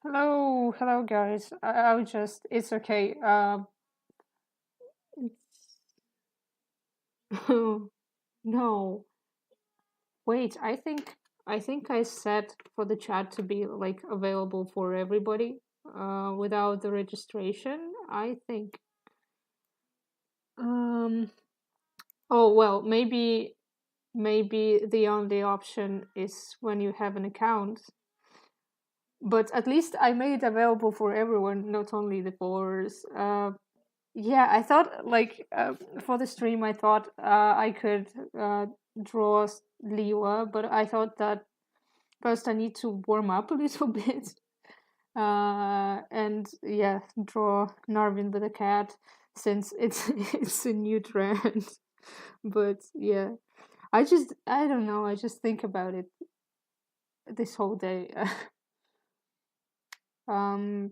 Hello, guys. It's okay. No, wait. I think I set for the chat to be like available for everybody, without the registration. I think. Um. Oh well, maybe the only option is when you have an account. But at least I made it available for everyone, not only the followers. Yeah, I thought like for the stream, I thought I could draw Liwa, but I thought that first I need to warm up a little bit, and yeah, draw Narvin with a cat since it's it's a new trend. But yeah, I don't know. I just think about it this whole day. um,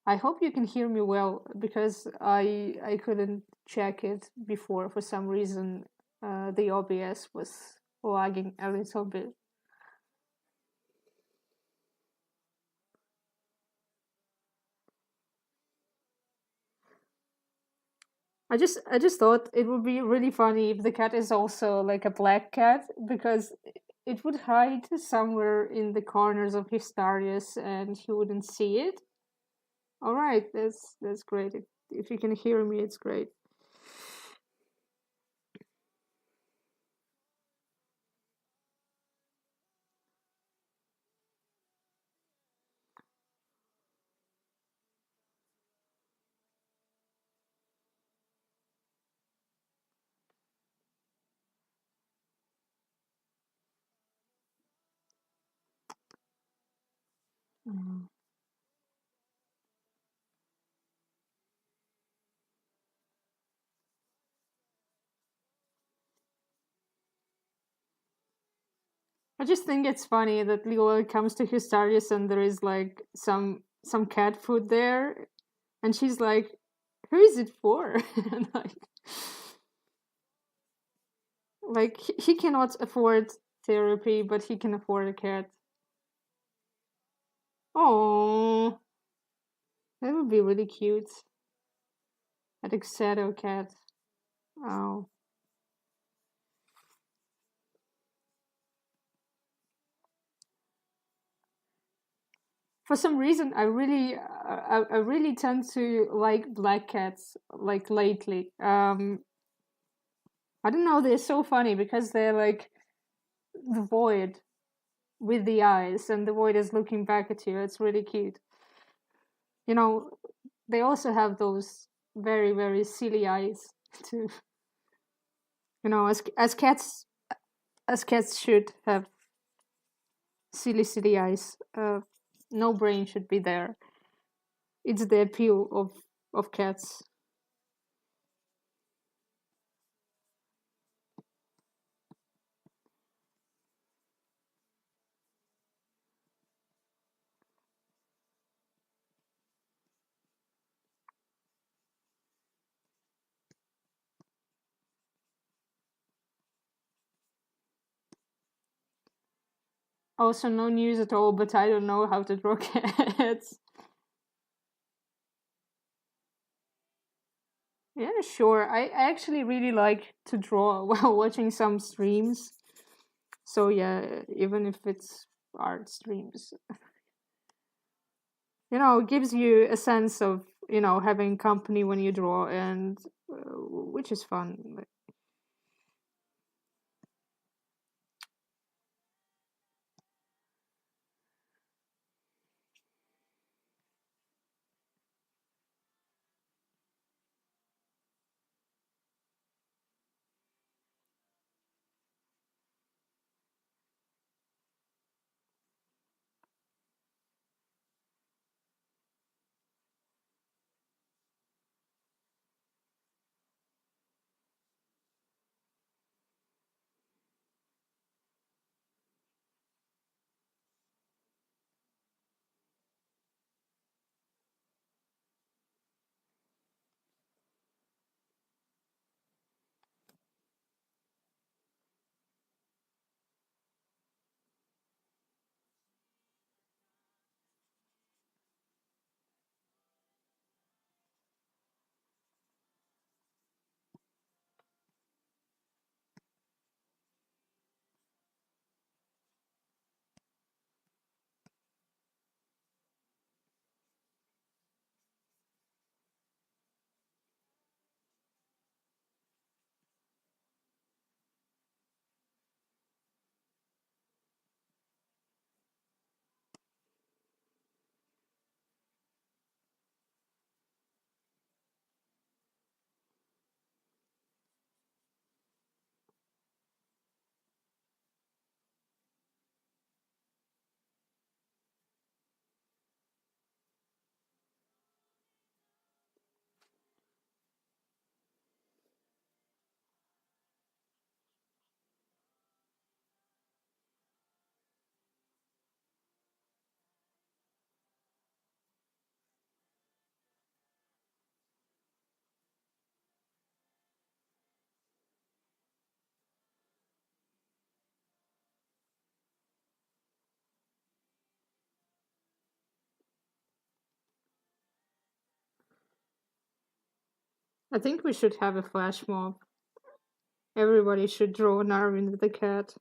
I hope you can hear me well because I couldn't check it before for some reason. The OBS was lagging a little bit. I just thought it would be really funny if the cat is also like a black cat because it would hide somewhere in the corners of Histarius and he wouldn't see it. All right, that's great. If you can hear me, it's great. Mm. I just think it's funny that Lila comes to Histarius and there is like some cat food there, and she's like, "Who is it for?" And like he cannot afford therapy, but he can afford a cat. Oh, that would be really cute. A Tuxedo cat. Oh. For some reason, I really tend to like black cats like lately. I don't know. They're so funny because they're like the void with the eyes, and the void is looking back at you. It's really cute. You know, they also have those very silly eyes too. You know, as cats should have silly eyes. No brain should be there. It's the appeal of cats. Also, no news at all, but I don't know how to draw cats. Yeah, sure. I actually really like to draw while watching some streams. So yeah, even if it's art streams, it gives you a sense of having company when you draw, and which is fun. I think we should have a flash mob. Everybody should draw an Arvin with a cat.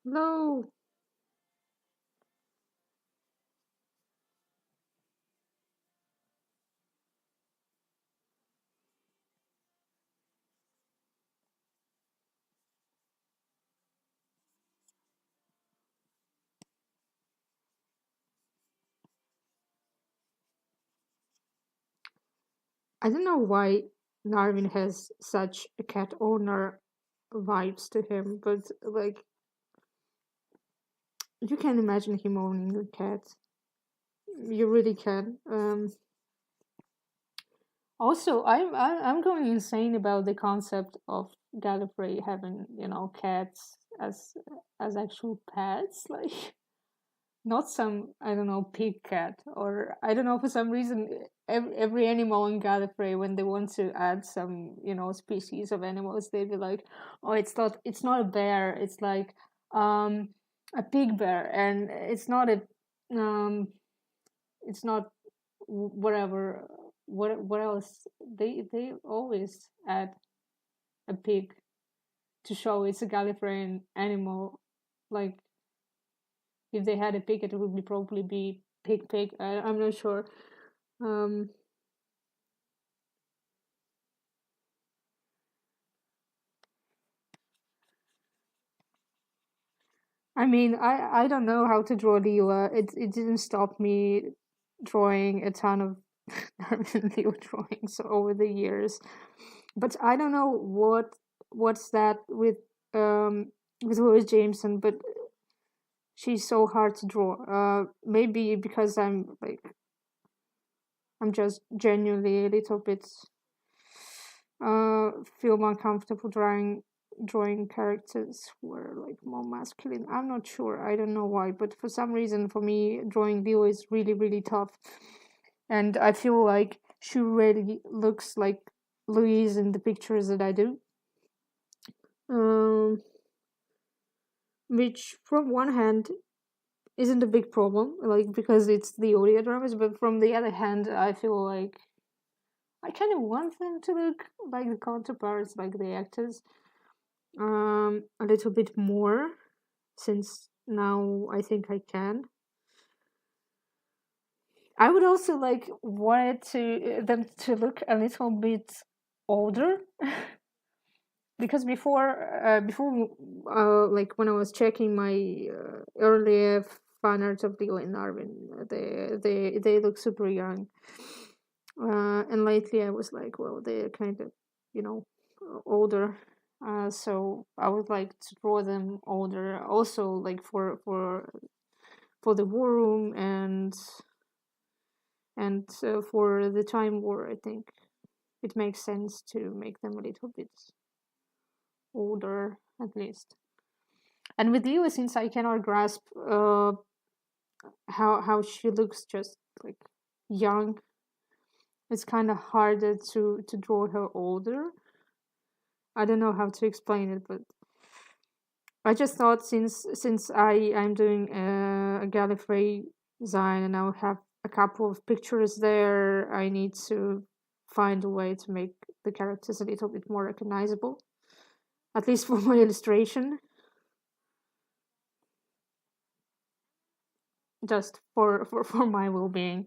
No. I don't know why Narvin has such a cat owner vibes to him, but like you can imagine him owning a cat. You really can. Also, I'm going insane about the concept of Gallifrey having cats as actual pets, like not some I don't know pig cat or I don't know for some reason every animal in Gallifrey when they want to add some species of animals they be like, oh, it's not a bear, it's like um a pig bear, and um it's not whatever. What else? They always add a pig to show it's a Gallifreyan animal. Like if they had a pig, it would probably be pig. I'm not sure. Um, I mean, I don't know how to draw Leela. It didn't stop me drawing a ton of Norman Leo drawings over the years. But I don't know what's that with Louis Jameson, but she's so hard to draw. Maybe because I'm just genuinely a little bit feel more comfortable drawing characters who are like more masculine. I'm not sure. I don't know why, but for some reason, for me, drawing Leo is really really tough, and I feel like she really looks like Louise in the pictures that I do. Um, which from one hand isn't a big problem, like because it's the audio dramas, but from the other hand, I feel like I kind of want them to look like the counterparts, like the actors, a little bit more, since now I think I can. I would also like wanted to them to look a little bit older, because before like when I was checking my earlier fan art of Leo and Arvin, they look super young. And lately I was like, well, they're kind of, you know, older. So I would like to draw them older, also like for the war room and for the time war. I think it makes sense to make them a little bit older at least. And with Leo, since I cannot grasp how she looks just like young, it's kind of harder to draw her older. I don't know how to explain it, but I just thought since I'm doing a Gallifrey design and I'll have a couple of pictures there, I need to find a way to make the characters a little bit more recognizable, at least for my illustration, just for my well-being.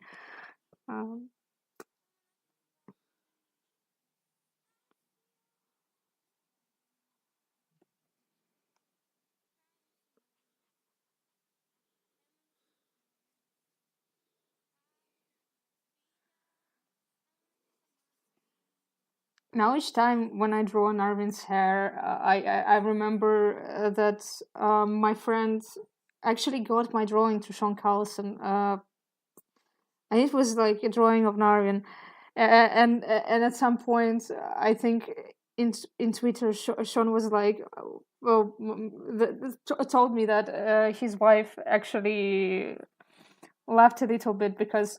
Um, Now each time when I draw Narvin's hair, I remember that my friend actually got my drawing to Sean Carlson, and it was like a drawing of Narvin, and at some point I think in Twitter Sean was like, well, told me that his wife actually laughed a little bit because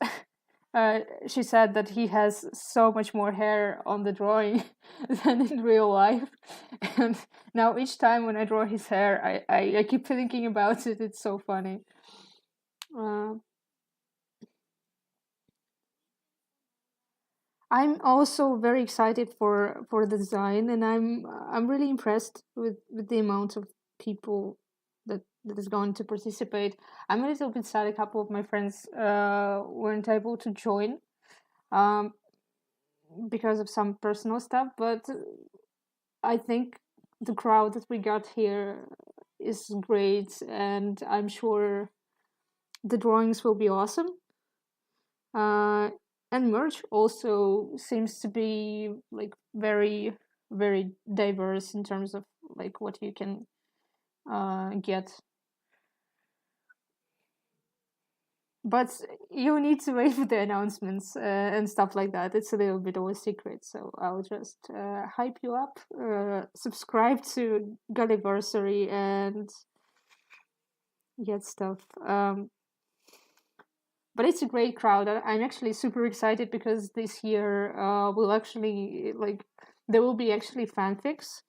she said that he has so much more hair on the drawing than in real life. And now each time when I draw his hair, I keep thinking about it. It's so funny. Uh, I'm also very excited for the design, and I'm really impressed with the amount of people that is going to participate. I'm a little bit sad a couple of my friends weren't able to join um, because of some personal stuff, but I think the crowd that we got here is great, and I'm sure the drawings will be awesome. Uh, and merch also seems to be like very, very diverse in terms of like what you can get. But you need to wait for the announcements and stuff like that. It's a little bit of a secret, so I'll just hype you up. Subscribe to Gulliversary and get stuff. But it's a great crowd. I'm actually super excited because this year will actually like there will be actually fanfics.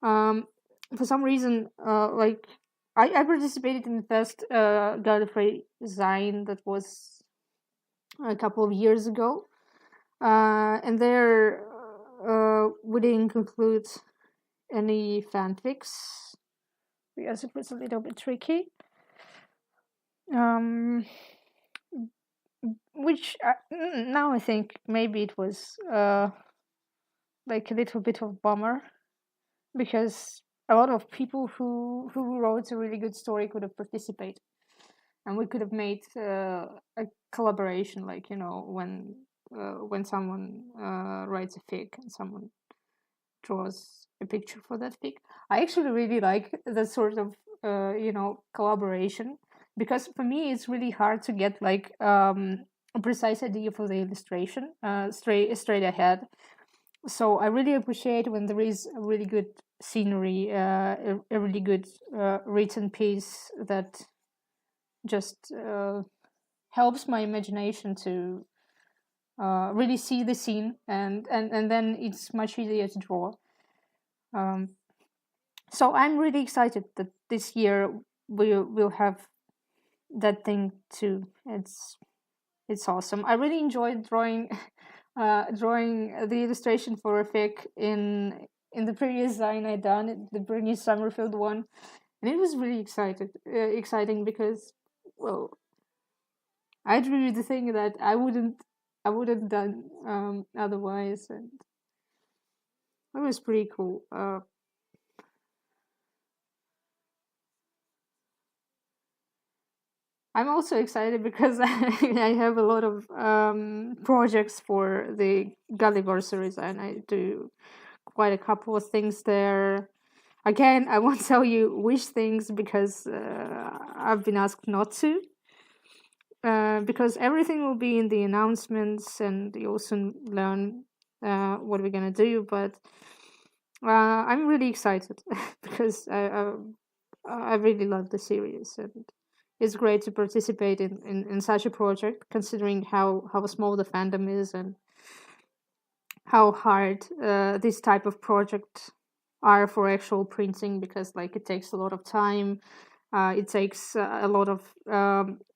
Um, for some reason, like I participated in the first Gallifrey design that was a couple of years ago, and there we didn't conclude any fanfics because it was a little bit tricky. Um, which now I think maybe it was like a little bit of bummer because a lot of people who wrote a really good story could have participated, and we could have made a collaboration, like when someone writes a fic and someone draws a picture for that fic. I actually really like that sort of collaboration because for me it's really hard to get like a precise idea for the illustration straight ahead. So I really appreciate when there is a really good scenery, a really good written piece that just helps my imagination to really see the scene, and then it's much easier to draw. Um, so I'm really excited that this year we'll have that thing too. It's awesome. I really enjoyed drawing the illustration for a fic in the previous design I done, the Bernice Summerfield one, and it was really exciting because, well, I drew the thing that I wouldn't done otherwise, and it was pretty cool. I'm also excited because I have a lot of projects for the Gulliversary, and I do quite a couple of things there. Again, I won't tell you which things because I've been asked not to. Because everything will be in the announcements, and you'll soon learn what we're gonna do. But I'm really excited because I really love the series, and it's great to participate in such a project, considering how small the fandom is and how hard this type of project are for actual printing, because like it takes a lot of time. It takes a lot of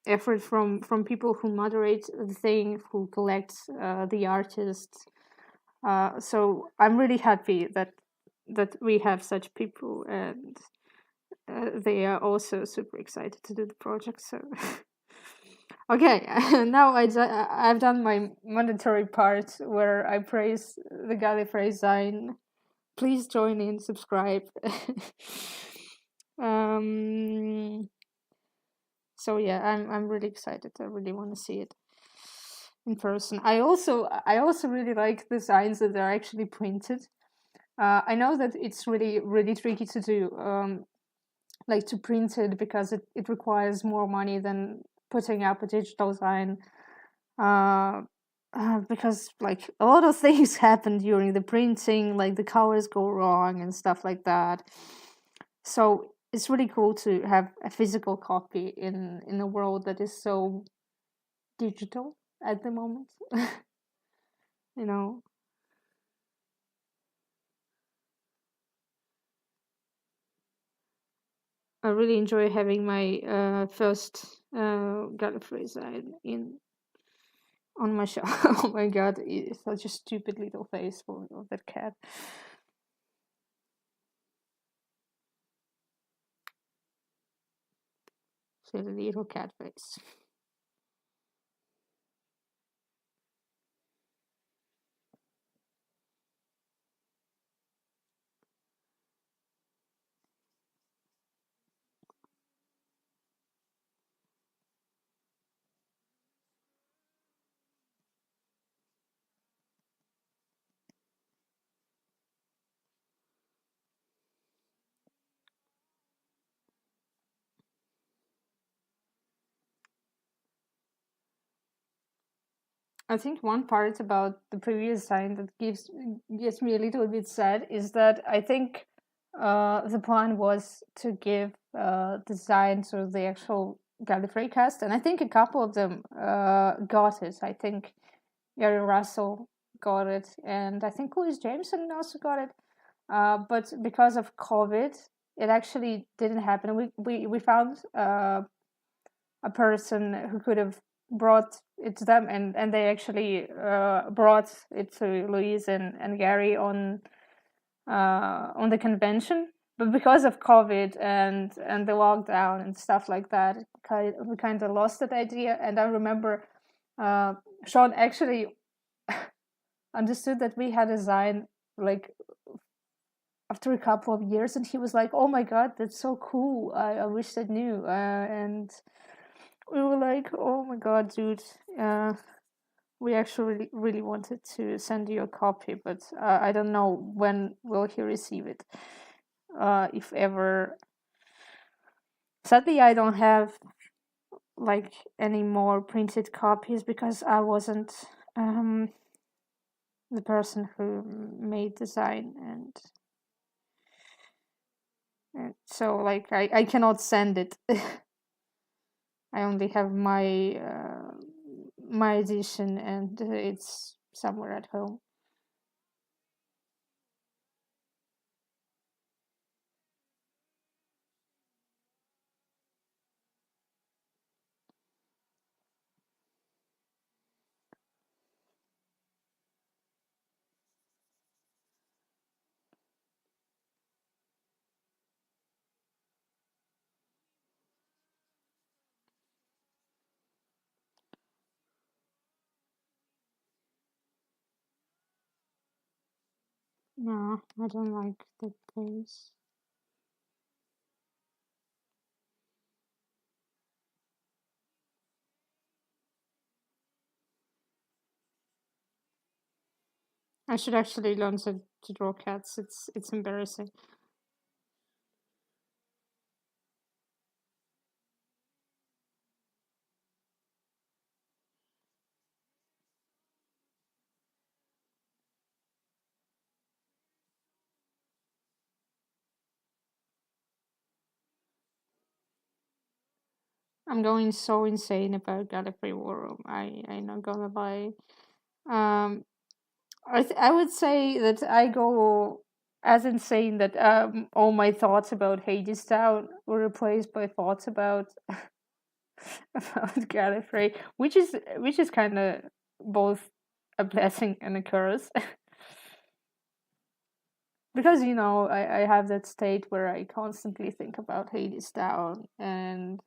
effort from people who moderate the thing, who collect the artists. So I'm really happy that we have such people, and they are also super excited to do the project. So okay, now I've done my mandatory part where I praise the Gallifrey design. Please join in, subscribe. So yeah, I'm really excited. I really want to see it in person. I also really like the signs that are actually printed. I know that it's really tricky to do, like to print it, because it requires more money than putting up a digital sign. Because like a lot of things happen during the printing, like the colors go wrong and stuff like that. So it's really cool to have a physical copy in a world that is so digital at the moment. you know, I really enjoy having my first Gallifrey sign in on my shelf. Oh my god, it's such a stupid little face for of that cat. Silly little cat face. I think one part about the previous sign that gets me a little bit sad is that I think the plan was to give design to the actual Gallifrey cast, and I think a couple of them got it. I think Gary Russell got it, and I think Louis Jameson also got it. But because of COVID, it actually didn't happen. We found a person who could have brought it to them, and they actually brought it to Louise and Gary on the convention. But because of COVID and the lockdown and stuff like that, we kind of lost that idea. And I remember Sean actually understood that we had a design like after a couple of years, and he was like, "Oh my god, that's so cool! I wish I knew." And we were like, "Oh my god, dude! We actually really wanted to send you a copy, but I don't know when will he receive it, if ever." Sadly, I don't have like any more printed copies because I wasn't the person who made design, and so like I cannot send it. I only have my edition, and it's somewhere at home. No, I don't like that place. I should actually learn to draw cats. It's embarrassing. I'm going so insane about Gallifrey War Room. I'm not gonna lie. Um, I would say that I go as insane that all my thoughts about Hadestown were replaced by thoughts about about Gallifrey, which is kind of both a blessing and a curse. Because I have that state where I constantly think about Hadestown, and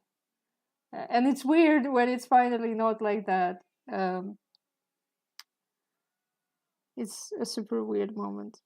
it's weird when it's finally not like that. Um, it's a super weird moment.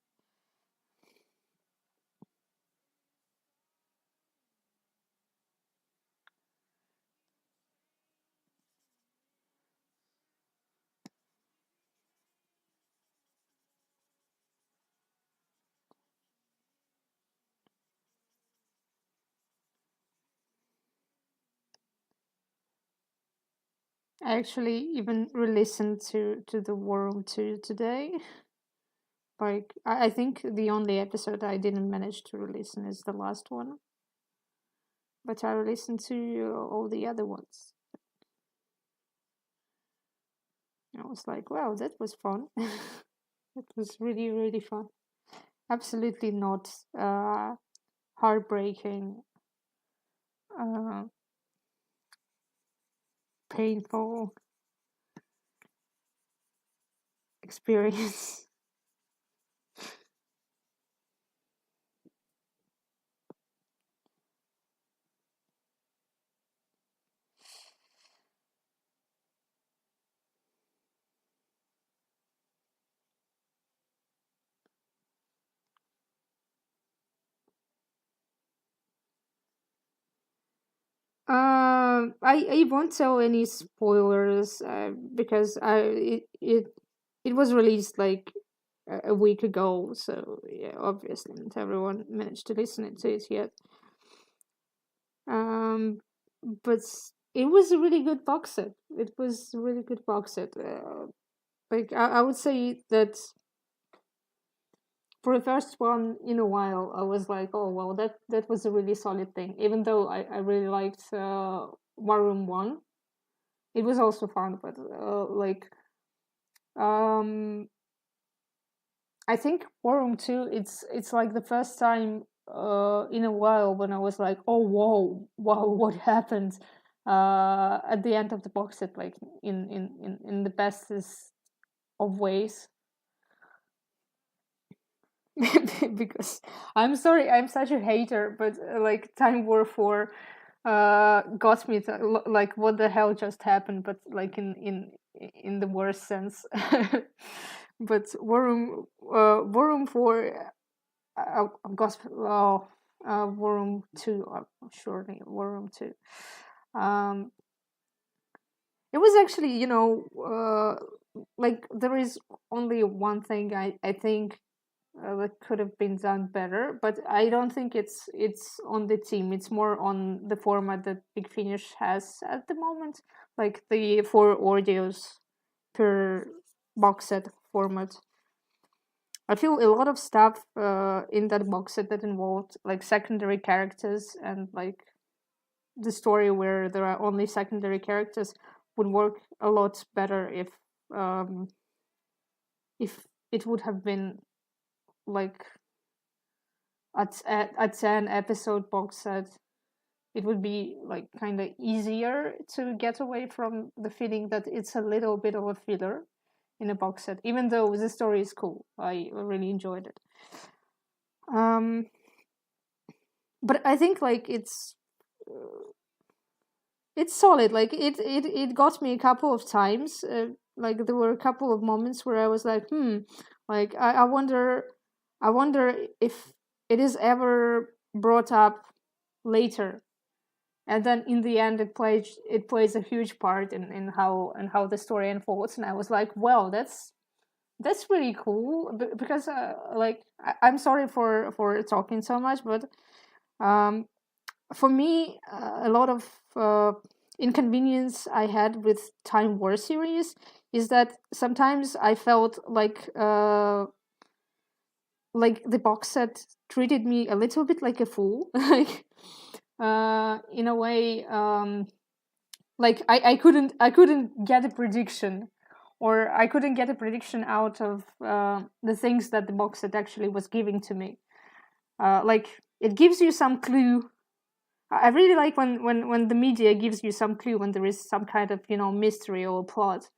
I actually even re-listened to the Worm 2 today. Like I think the only episode I didn't manage to listen is the last one, but I listened to all the other ones. I was like, wow, that was fun. It was really, really fun. Absolutely not heartbreaking, uh, painful experience. I won't tell any spoilers because it was released like a week ago, so yeah, obviously not everyone managed to listen to it yet. Um, but it was a really good box set. It was a really good box set. Like I would say that for the first one in a while, I was like, oh well, that was a really solid thing. Even though I really liked War Room One, it was also fun. But like um, I think War Room Two, it's like the first time in a while when I was like, oh whoa, wow, what happened at the end of the box set, like in the bestest of ways. Because I'm sorry, I'm such a hater, but like Time War 4 got me to, like what the hell just happened, but like in the worst sense. But War Room 4 gospel War Room 2 surely War Room 2. Um it was actually, like there is only one thing I think that could have been done better, but I don't think it's on the team. It's more on the format that Big Finish has at the moment, like the 4 audios per box set format. I feel a lot of stuff in that box set that involved like secondary characters and like the story where there are only secondary characters would work a lot better um, if it would have been like a 10 episode box set. It would be like kind of easier to get away from the feeling that it's a little bit of a filler in a box set, even though the story is cool. I really enjoyed it. um but I think like it's solid. Like it got me a couple of times. Like there were a couple of moments where I was like, like I wonder if it is ever brought up later. And then in the end, it plays a huge part in how the story unfolds. And I was like, well, that's really cool because like I'm sorry for talking so much, but um for me, a lot of inconvenience I had with Time War series is that sometimes I felt like the box set treated me a little bit like a fool, like in a way, like I couldn't get a prediction, or I couldn't get a prediction out of the things that the box set actually was giving to me. Like it gives you some clue. I really like when the media gives you some clue when there is some kind of mystery or plot,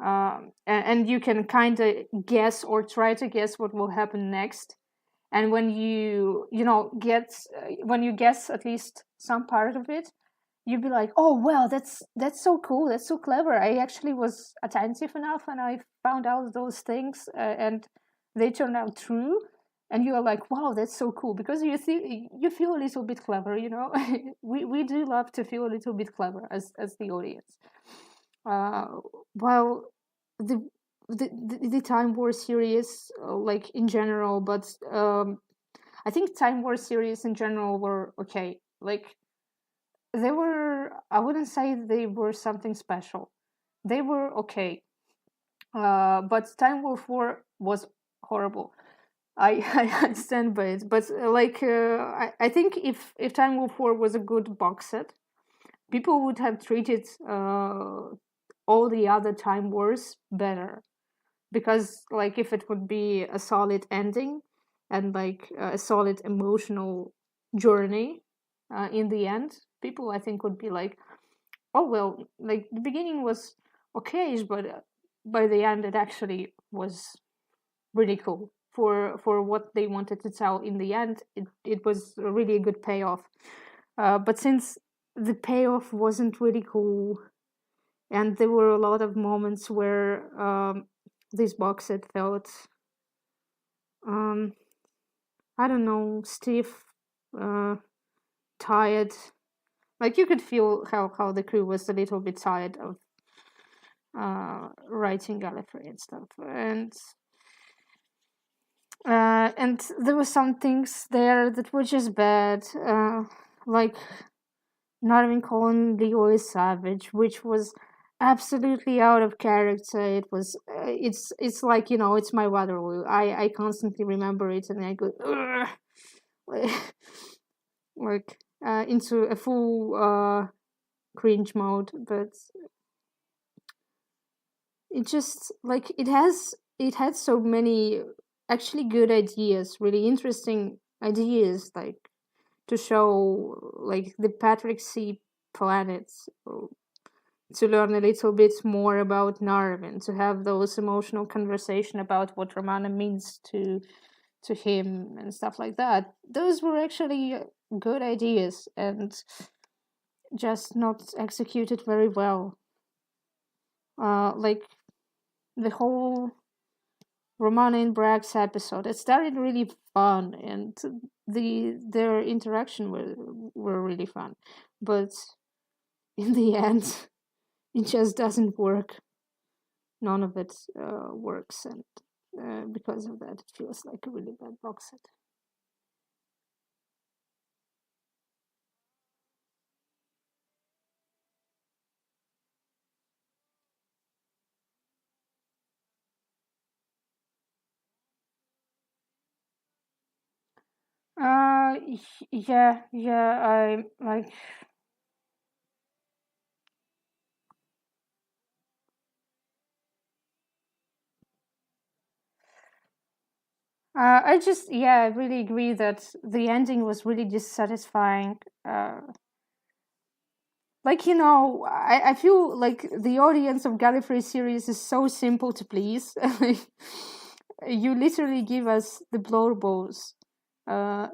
and you can kind of guess or try to guess what will happen next. And when when you guess at least some part of it, you'd be like, oh well, that's so cool, that's so clever. I actually was attentive enough and I found out those things, and they turned out true. And you're like, wow, that's so cool, because you feel a little bit clever. We do love to feel a little bit clever as the audience. uh while the the Time War series, like in general, but I think Time War series in general were okay. Like they were, I wouldn't say they were something special. They were okay. But Time War 4 was horrible. I stand by it. But I think if Time War 4 was a good box set, people would have treated all the other Time Wars better. Because like if it would be a solid ending and like a solid emotional journey in the end, people I think would be like, oh well, like the beginning was okay, but by the end it actually was really cool for what they wanted to tell. In the end, it was a really good payoff. But since the payoff wasn't really cool, and there were a lot of moments where this box set felt, um, I don't know, stiff, uh, tired. Like you could feel how the crew was a little bit tired of writing Gallifrey and stuff, and there were some things there that were just bad, like Narvin calling Leo a savage, which was absolutely out of character. It was, it's like, it's my Waterloo. I constantly remember it, and I go, ugh, like into a full cringe mode. But it just like it had so many actually good ideas, really interesting ideas, like to show like the Patrick C planets, to learn a little bit more about Narvin, to have those emotional conversation about what Romana means to him and stuff like that. Those were actually good ideas and just not executed very well. Like the whole Romana and Bragg's episode, it started really fun, and their interaction were really fun, but in the end, it just doesn't work. None of it works, and because of that, it feels like a really bad box set. Yeah, I like. I really agree that the ending was really dissatisfying. I feel like the audience of Gallifrey series is so simple to please. You literally give us the blowballs,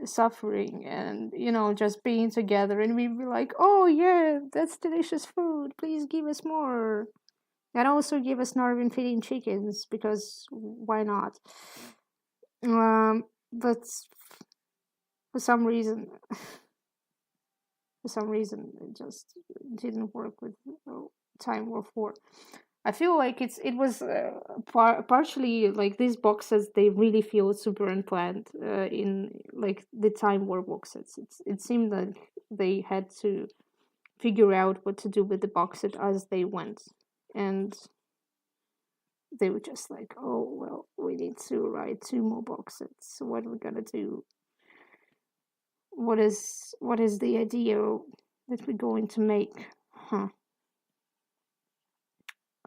suffering, and just being together, and we be like, oh yeah, that's delicious food, please give us more, and also give us Northern feeding chickens, because why not? But for some reason it just didn't work with Time War 4. I feel like it was partially like these boxes, they really feel super unplanned in like the Time War boxes. It seemed like they had to figure out what to do with the box set as they went, and they were just like, oh well, we need to write 2 more box sets, so what are we gonna do? What is the idea that we're going to make?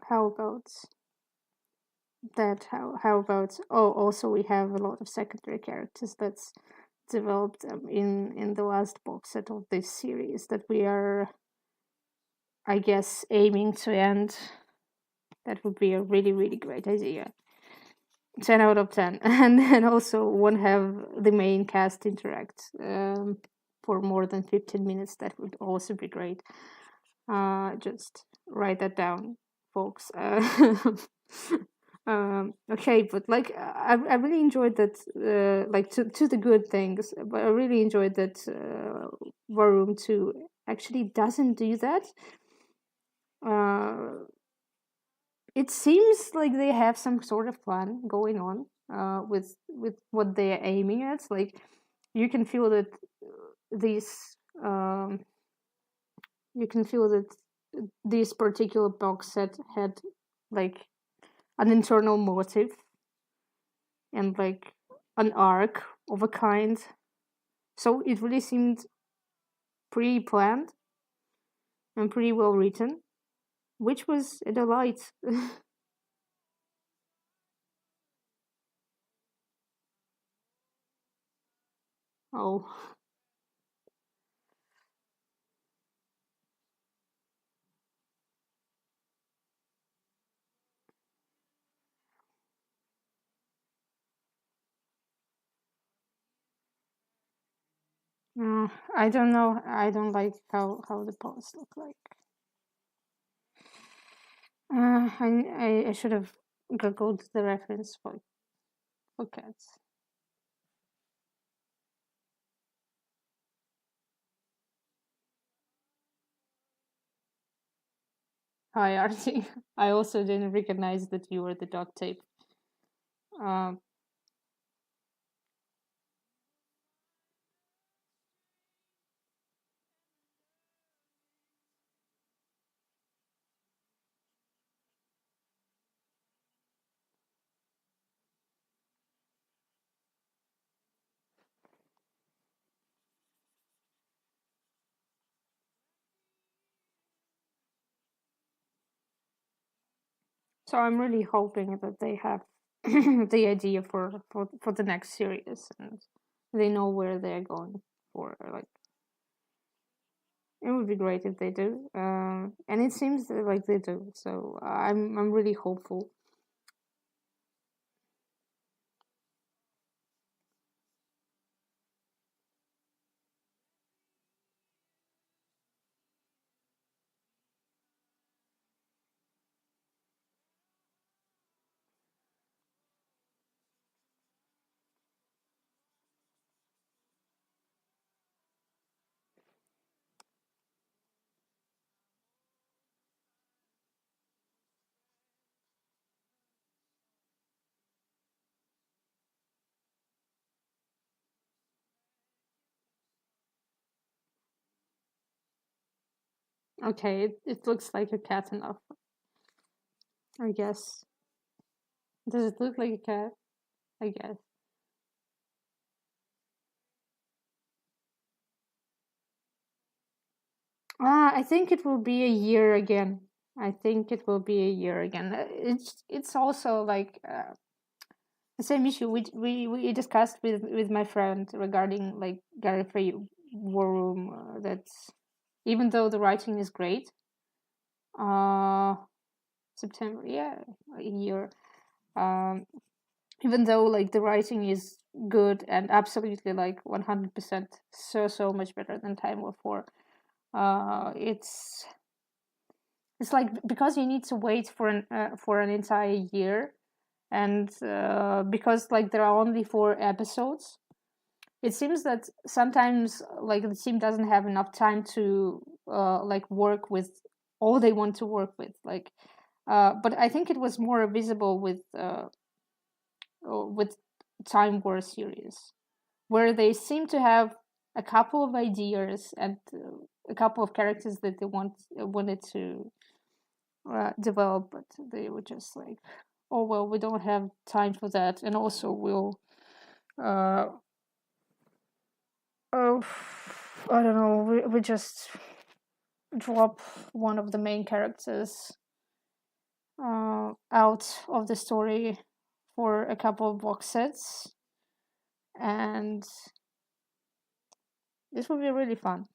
How about that? How about, oh, also we have a lot of secondary characters that's developed in the last box set of this series that we are, I guess, aiming to end. That would be a really, really great idea. 10 out of 10. And then also won't have the main cast interact for more than 15 minutes. That would also be great. Just write that down, folks. Okay, but like I really enjoyed that. Like to the good things, but I really enjoyed that War Room 2 actually doesn't do that. It seems like they have some sort of plan going on with what they're aiming at. Like you can feel that these you can feel that this particular box set had like an internal motive, and like an arc of a kind. So it really seemed pretty planned and pretty well written, which was a delight. Oh, I don't know. I don't like how the paws look like. I should have googled the reference for cats. Hi, Artie. I also didn't recognize that you were the dog tape. Um, so I'm really hoping that they have the idea for the next series and they know where they're going for. Like, it would be great if they do. And it seems like they do. So I'm really hopeful. Okay, it looks like a cat enough, I guess. Does it look like a cat? I guess. I think it will be a year again. I think it will be a year again. It's also like the same issue we discussed with my friend regarding like Gallifrey War Room. That's even though the writing is great. Uh, September, yeah, a year. Um, Even though like the writing is good and absolutely like 100% so much better than Time War 4. It's like because you need to wait for an entire year, and because like there are only 4 episodes, it seems that sometimes like the team doesn't have enough time to like work with all they want to work with. Like, but I think it was more visible with Time War series, where they seem to have a couple of ideas and a couple of characters that they wanted to develop, but they were just like, oh well, we don't have time for that, and also we'll uh oh, I don't know, we just drop one of the main characters out of the story for a couple of box sets, and this will be really fun.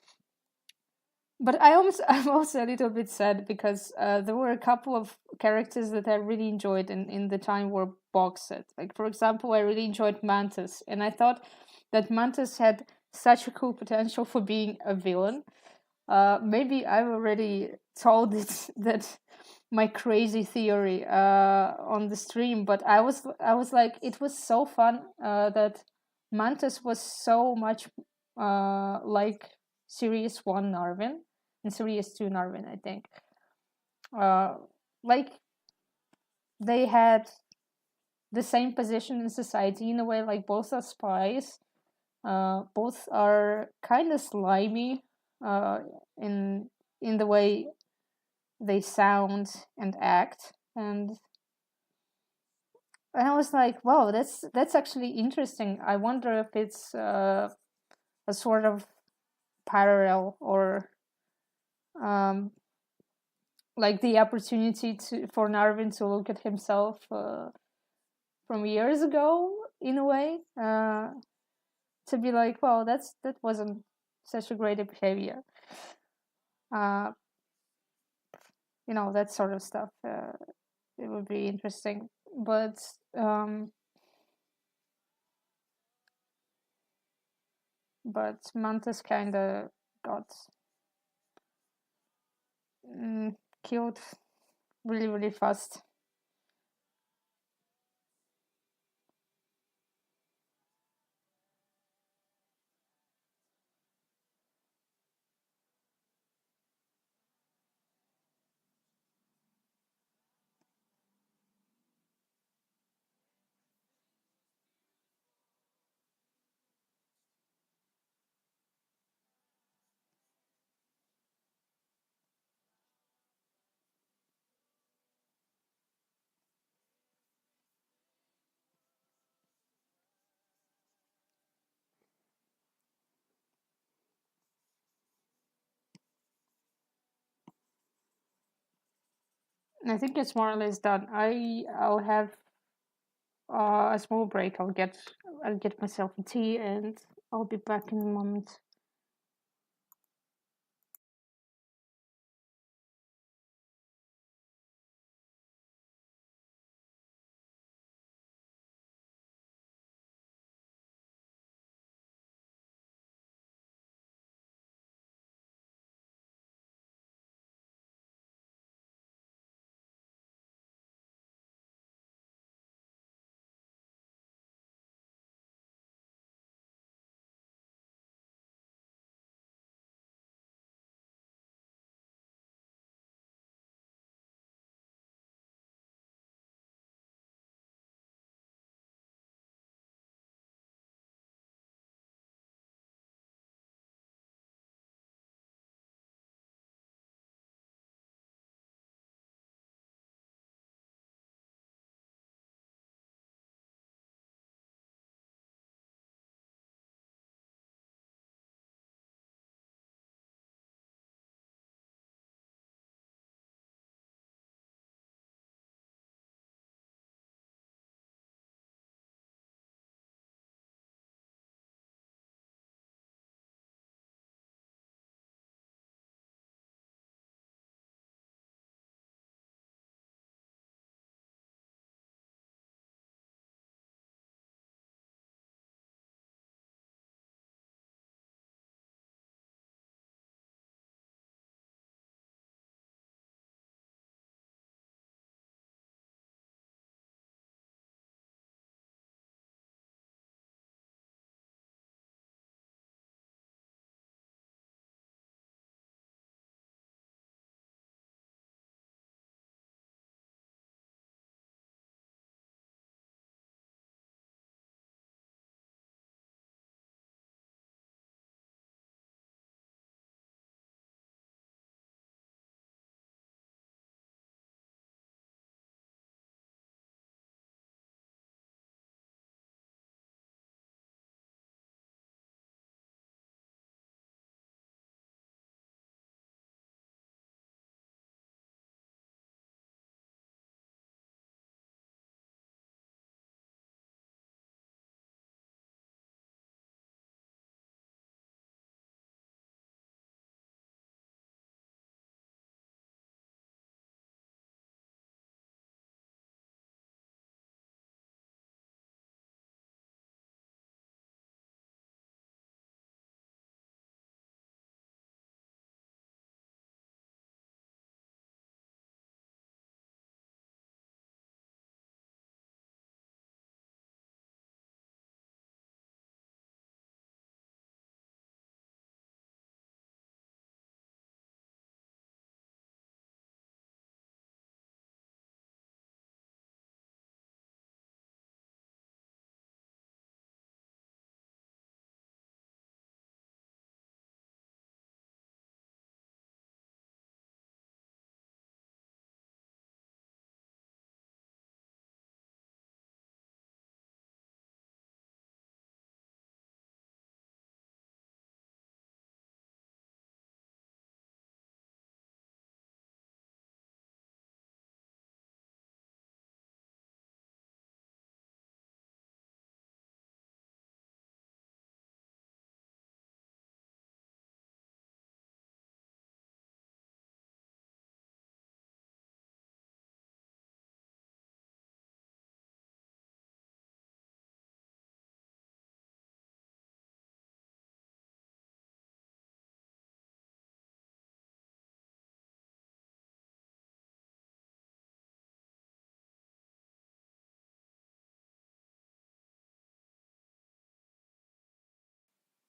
But I'm also a little bit sad because there were a couple of characters that I really enjoyed in the Time War box set. Like, for example, I really enjoyed Mantis, and I thought that Mantis had such a cool potential for being a villain. Maybe I've already told it that my crazy theory on the stream, but I was like, it was so fun that Mantis was so much like Series 1 Narvin and Series 2 Narvin, I think. Uh, like they had the same position in society in a way, like both are spies, both are kind of slimy uh, in in the way they sound and act, and And I was like, wow, that's actually interesting. I wonder if it's a sort of parallel, or um, like the opportunity for Narvin to look at himself from years ago, in a way, to be like, well, that wasn't such a great behavior. Uh, that sort of stuff. It would be interesting, but um, Mantis kind of got mm, killed really, really fast. I think it's more or less done. I'll have a small break. I'll get myself a tea, and I'll be back in a moment.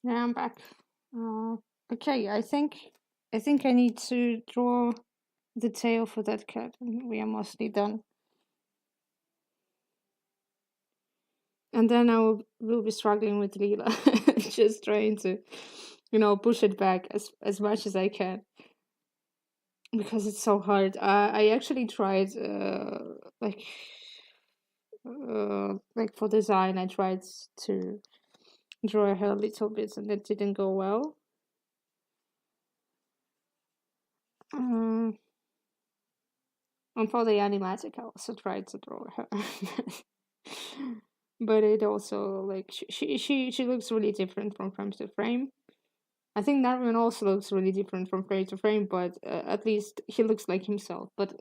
Yeah, I'm back. Okay, I think I need to draw the tail for that cat. We are mostly done. And then will be struggling with Leela, just trying to, push it back as much as I can because it's so hard. I actually tried, like for design, I tried to draw her a little bit, and it didn't go well. Um, and for the animatic, I also tried to draw her, but it also like she looks really different from frame to frame. I think Narwin also looks really different from frame to frame, but at least he looks like himself. But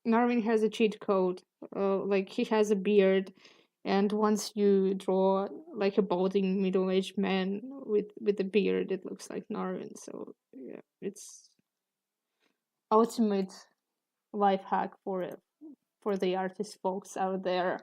Narwin has a cheat code, like he has a beard, and once you draw like a balding middle-aged man with a beard, it looks like Narwin. So yeah, it's ultimate life hack for the artist folks out there.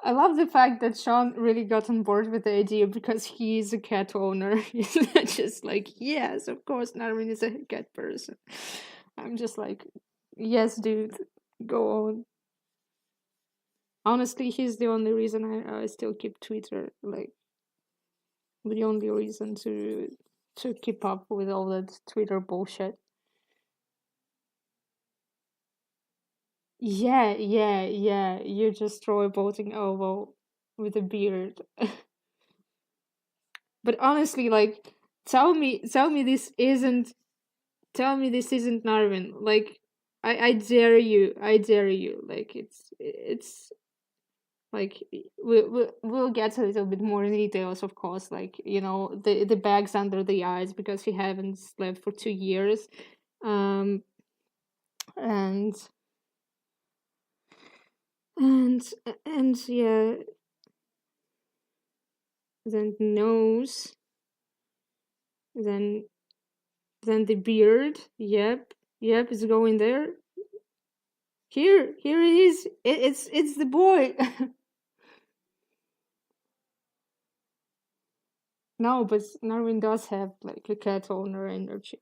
I love the fact that Sean really got on board with the idea because he is a cat owner. He's not just like, yes, of course, Narwin is a cat person. I'm just like, yes, dude, go on. Honestly, he's the only reason I still keep Twitter. Like, the only reason to keep up with all that Twitter bullshit. Yeah, yeah, yeah. You just throw a bolting oval with a beard. But honestly, like, tell me this isn't Narvin. Like, I dare you, Like, it's like we'll get a little bit more details, of course. Like, the bags under the eyes because he haven't slept for 2 years, um, and and and yeah, then nose, then then the beard. Yep, yep, it's going there. Here it is. It's the boy. No, but Narwin does have like a cat owner energy.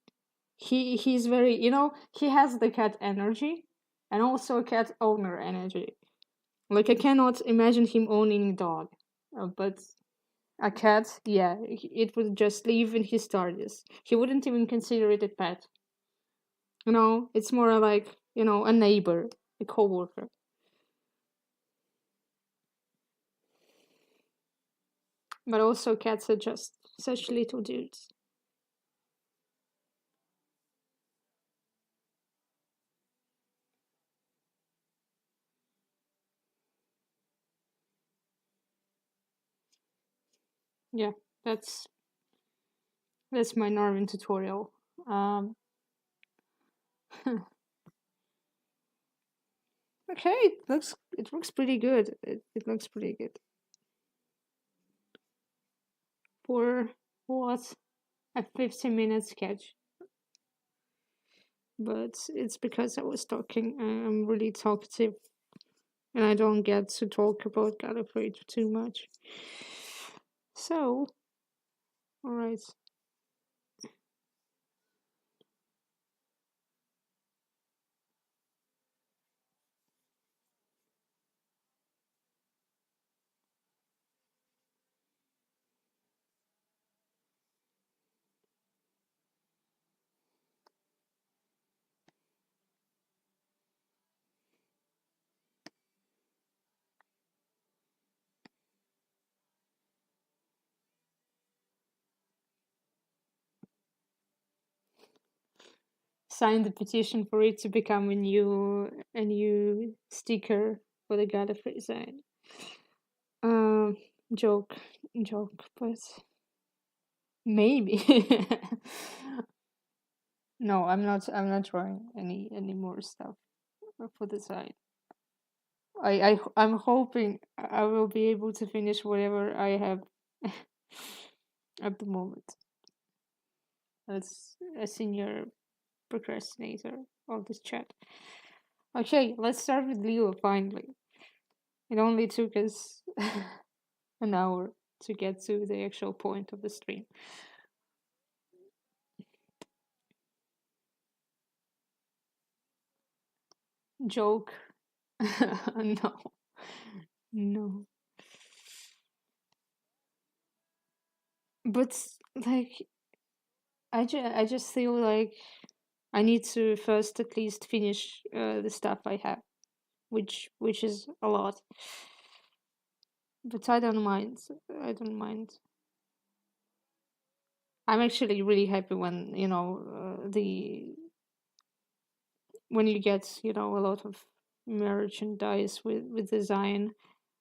He's very, he has the cat energy and also cat owner energy. Like, I cannot imagine him owning a dog, but a cat, yeah, it would just live in his TARDIS. He wouldn't even consider it a pet. It's more like, a neighbor, a coworker. But also cats are just such little dudes. Yeah, that's that's my Narvin tutorial. Um, okay, it looks pretty good. It looks pretty good for what a 15-minute sketch. But it's because I was talking. I'm really talkative, and I don't get to talk about Gallifrey too much. So, all right. sign the petition for it to become a new sticker for the Gallifrey side. Um, joke, joke, but maybe. No, I'm not. I'm not drawing any more stuff for the side. I'm hoping I will be able to finish whatever I have at the moment. As a senior procrastinator of this chat. Okay, let's start with Leo finally. It only took us an hour to get to the actual point of the stream. Joke. No. No. But like I just feel like I need to first at least finish the stuff I have, which is a lot. But I don't mind. I don't mind. I'm actually really happy when the when you get a lot of merchandise with design.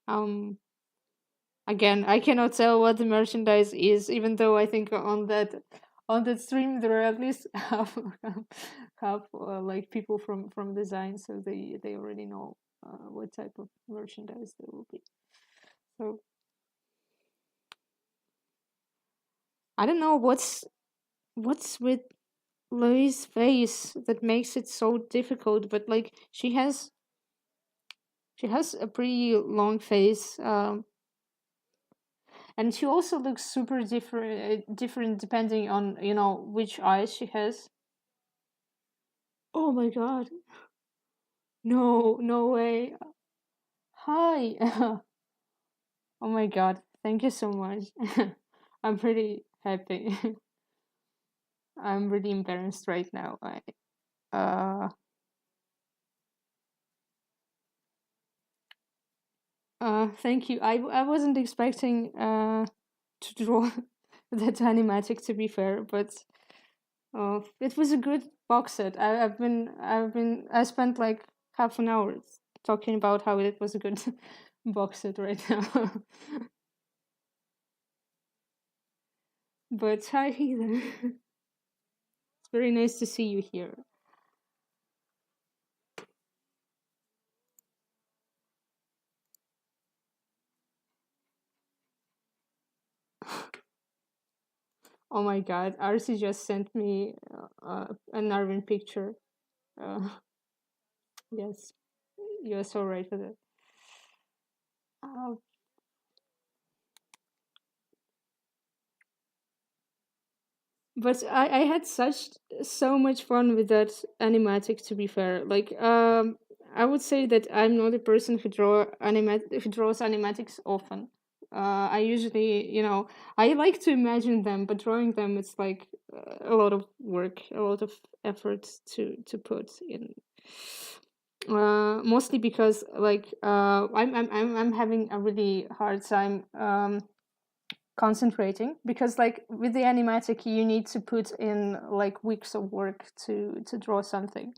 Um, again, I cannot tell what the merchandise is, even though I think on that stream there are at least half like people from design, so they already know what type of merchandise there will be. So I don't know what's with Louis' face that makes it so difficult, but like she has a pretty long face, and she also looks super different depending on which eyes she has. Oh my god! No, no way! Hi! Oh my god! Thank you so much. I'm pretty happy. I'm really embarrassed right now. Uh thank you. I wasn't expecting to draw that animatic, to be fair, but it was a good box set. I spent like half an hour talking about how it was a good box set right now. But hi, Heather. It's very nice to see you here. Oh my god, Arsi just sent me an Arvin picture. Uh, yes, you're so right with it. Uh, but I had so much fun with that animatic, to be fair. Like I would say that I'm not a person who draws animatics often. I usually, I like to imagine them, but drawing them it's like a lot of work, a lot of effort to put in. Mostly because like I'm having a really hard time concentrating, because like with the animatic you need to put in like weeks of work to draw something,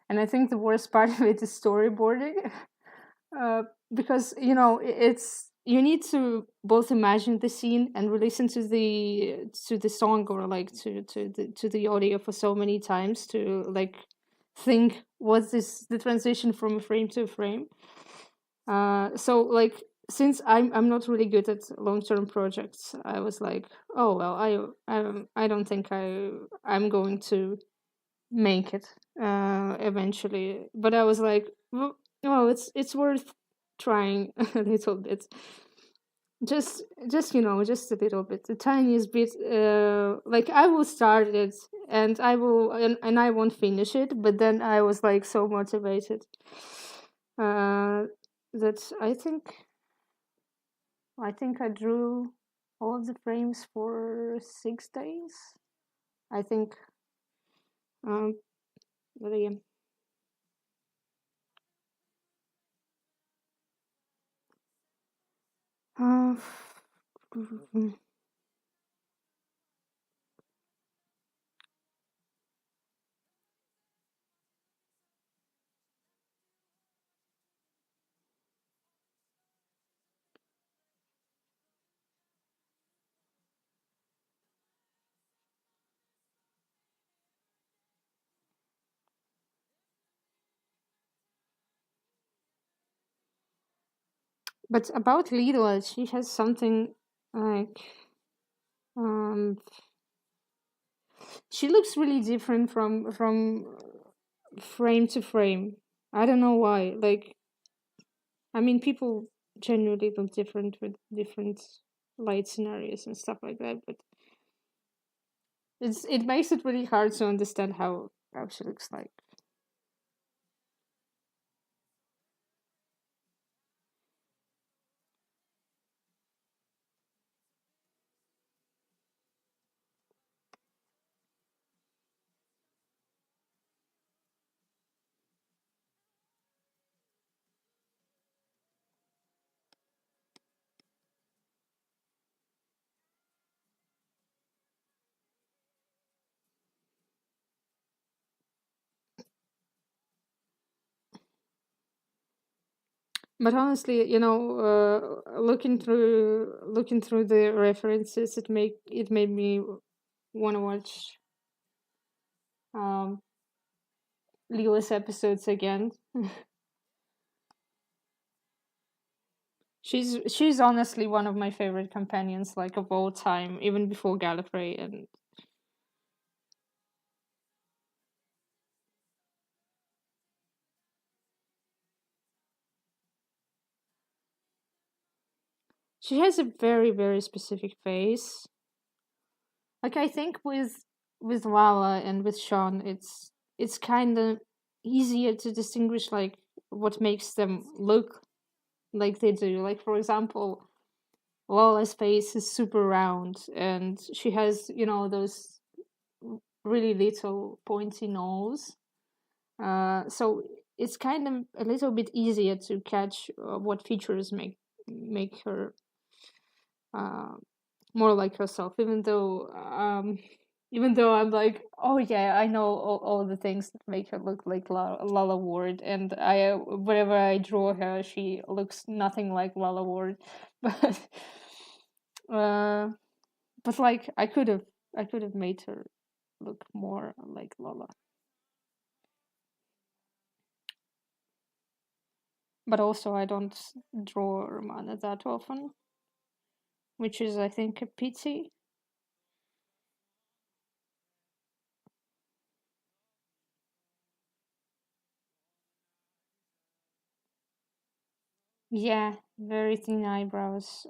and I think the worst part of it is storyboarding. uh, because it's you need to both imagine the scene and listen to the song, or like to the audio for so many times to like think what's this the transition from a frame to a frame. So like since I'm not really good at long-term projects, I was like, oh well, I don't think I'm going to make it eventually. But I was like, well, it's worth trying a little bit. Just a little bit, the tiniest bit. Like I will start it, and I won't finish it. But then I was like so motivated uh, that I think I drew all of the frames for 6 days. I think. Um, but yeah. Uh, But about Lila, she has something like um she looks really different from frame to frame. I don't know why. Like, I mean, people genuinely look different with different light scenarios and stuff like that, but it makes it really hard to understand how she looks like. But honestly, looking through the references, it made me want to watch um Leela's episodes again. She's honestly one of my favorite companions, like, of all time, even before Gallifrey. And she has a very, very specific face. Like, I think with Lala and with Sean, it's kind of easier to distinguish, like, what makes them look like they do. Like, for example, Lala's face is super round, and she has, those really little pointy nose. So it's kind of a little bit easier to catch what features make her uh, more like herself. Even though I'm like, oh yeah, I know all the things that make her look like Lala Ward, and whenever I draw her, she looks nothing like Lala Ward, but uh, like I could have made her look more like Lala. But also, I don't draw Romana that often, which is, I think, a pity. Yeah, very thin eyebrows.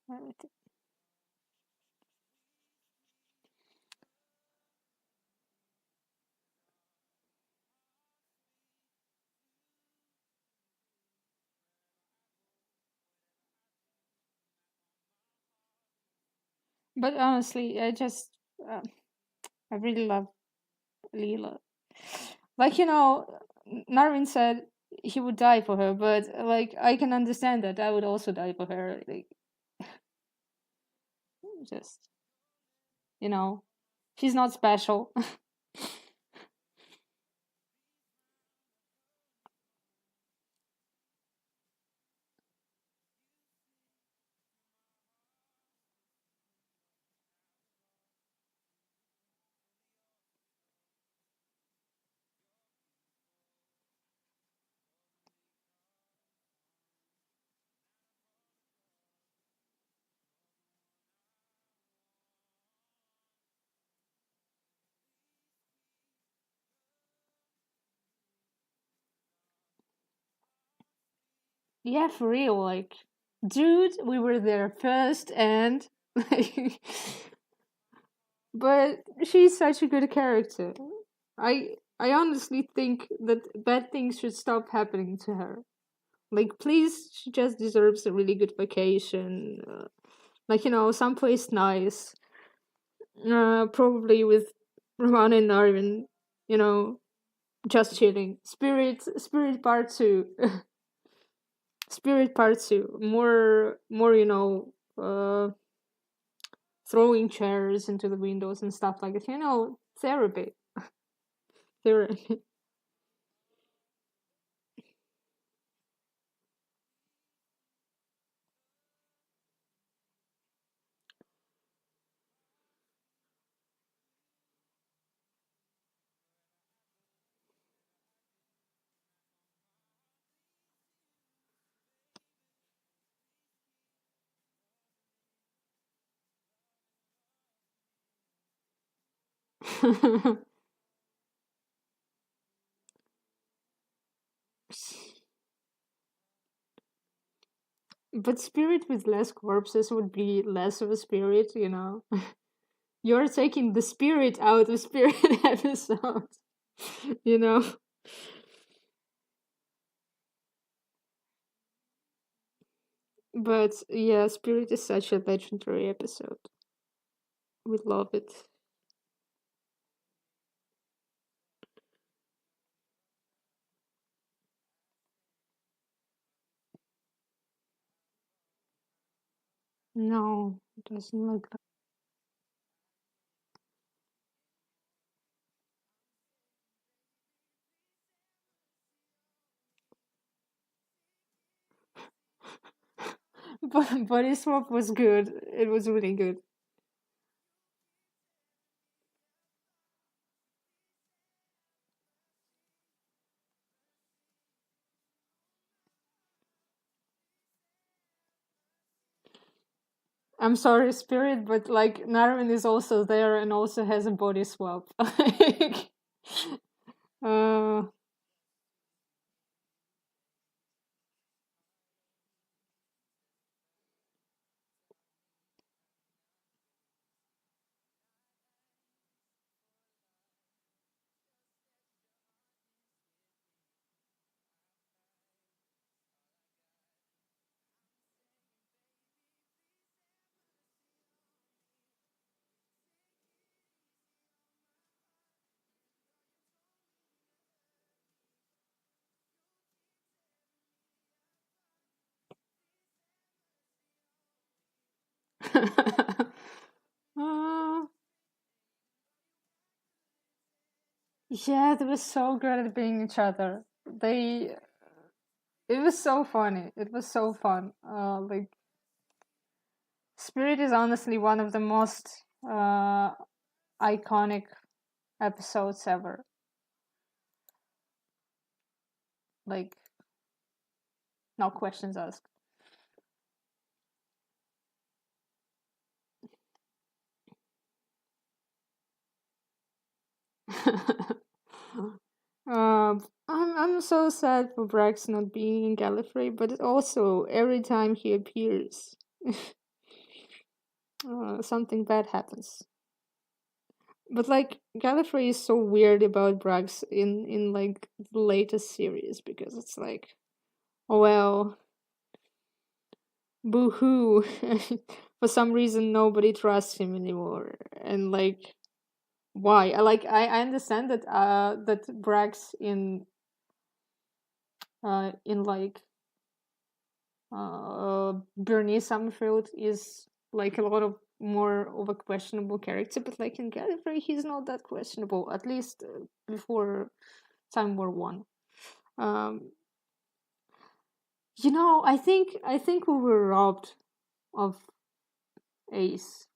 Very But honestly, uh, I really love Leela. Like, Narvin said he would die for her, but, like, I can understand that. I would also die for her. Like, just, you know, she's not special. Yeah, for real. Like, dude, we were there first, and like, but she's such a good character. I honestly think that bad things should stop happening to her. Like, please, she just deserves a really good vacation. Like, someplace nice. Probably with Roman and Arvin, you know, just chilling. Spirit Part 2. Spirit Part 2. More, throwing chairs into the windows and stuff like that. Therapy. Therapy. But spirit with less corpses would be less of a spirit, you know. You're taking the spirit out of spirit episode, you know. But yeah, spirit is such a legendary episode. We love it. No, it doesn't look like. But Body Swap was good. It was really good. I'm sorry, Spirit, but like Narvin is also there and also has a body swap. Like, uh, uh, yeah, they were so good at being each other. It was so funny. It was so fun. Like Spirit is honestly one of the most iconic episodes ever. Like, no questions asked. I'm so sad for Brax not being in Gallifrey, but also every time he appears, something bad happens. But like Gallifrey is so weird about Brax in like the latest series because it's like, oh well, boo hoo. For some reason, nobody trusts him anymore, and like, why? I understand that that Brax in like Bernice Summerfield is like a lot of more of a questionable character, but like in Gallifrey, he's not that questionable. At least before Time War One. Um, I think we were robbed of Ace.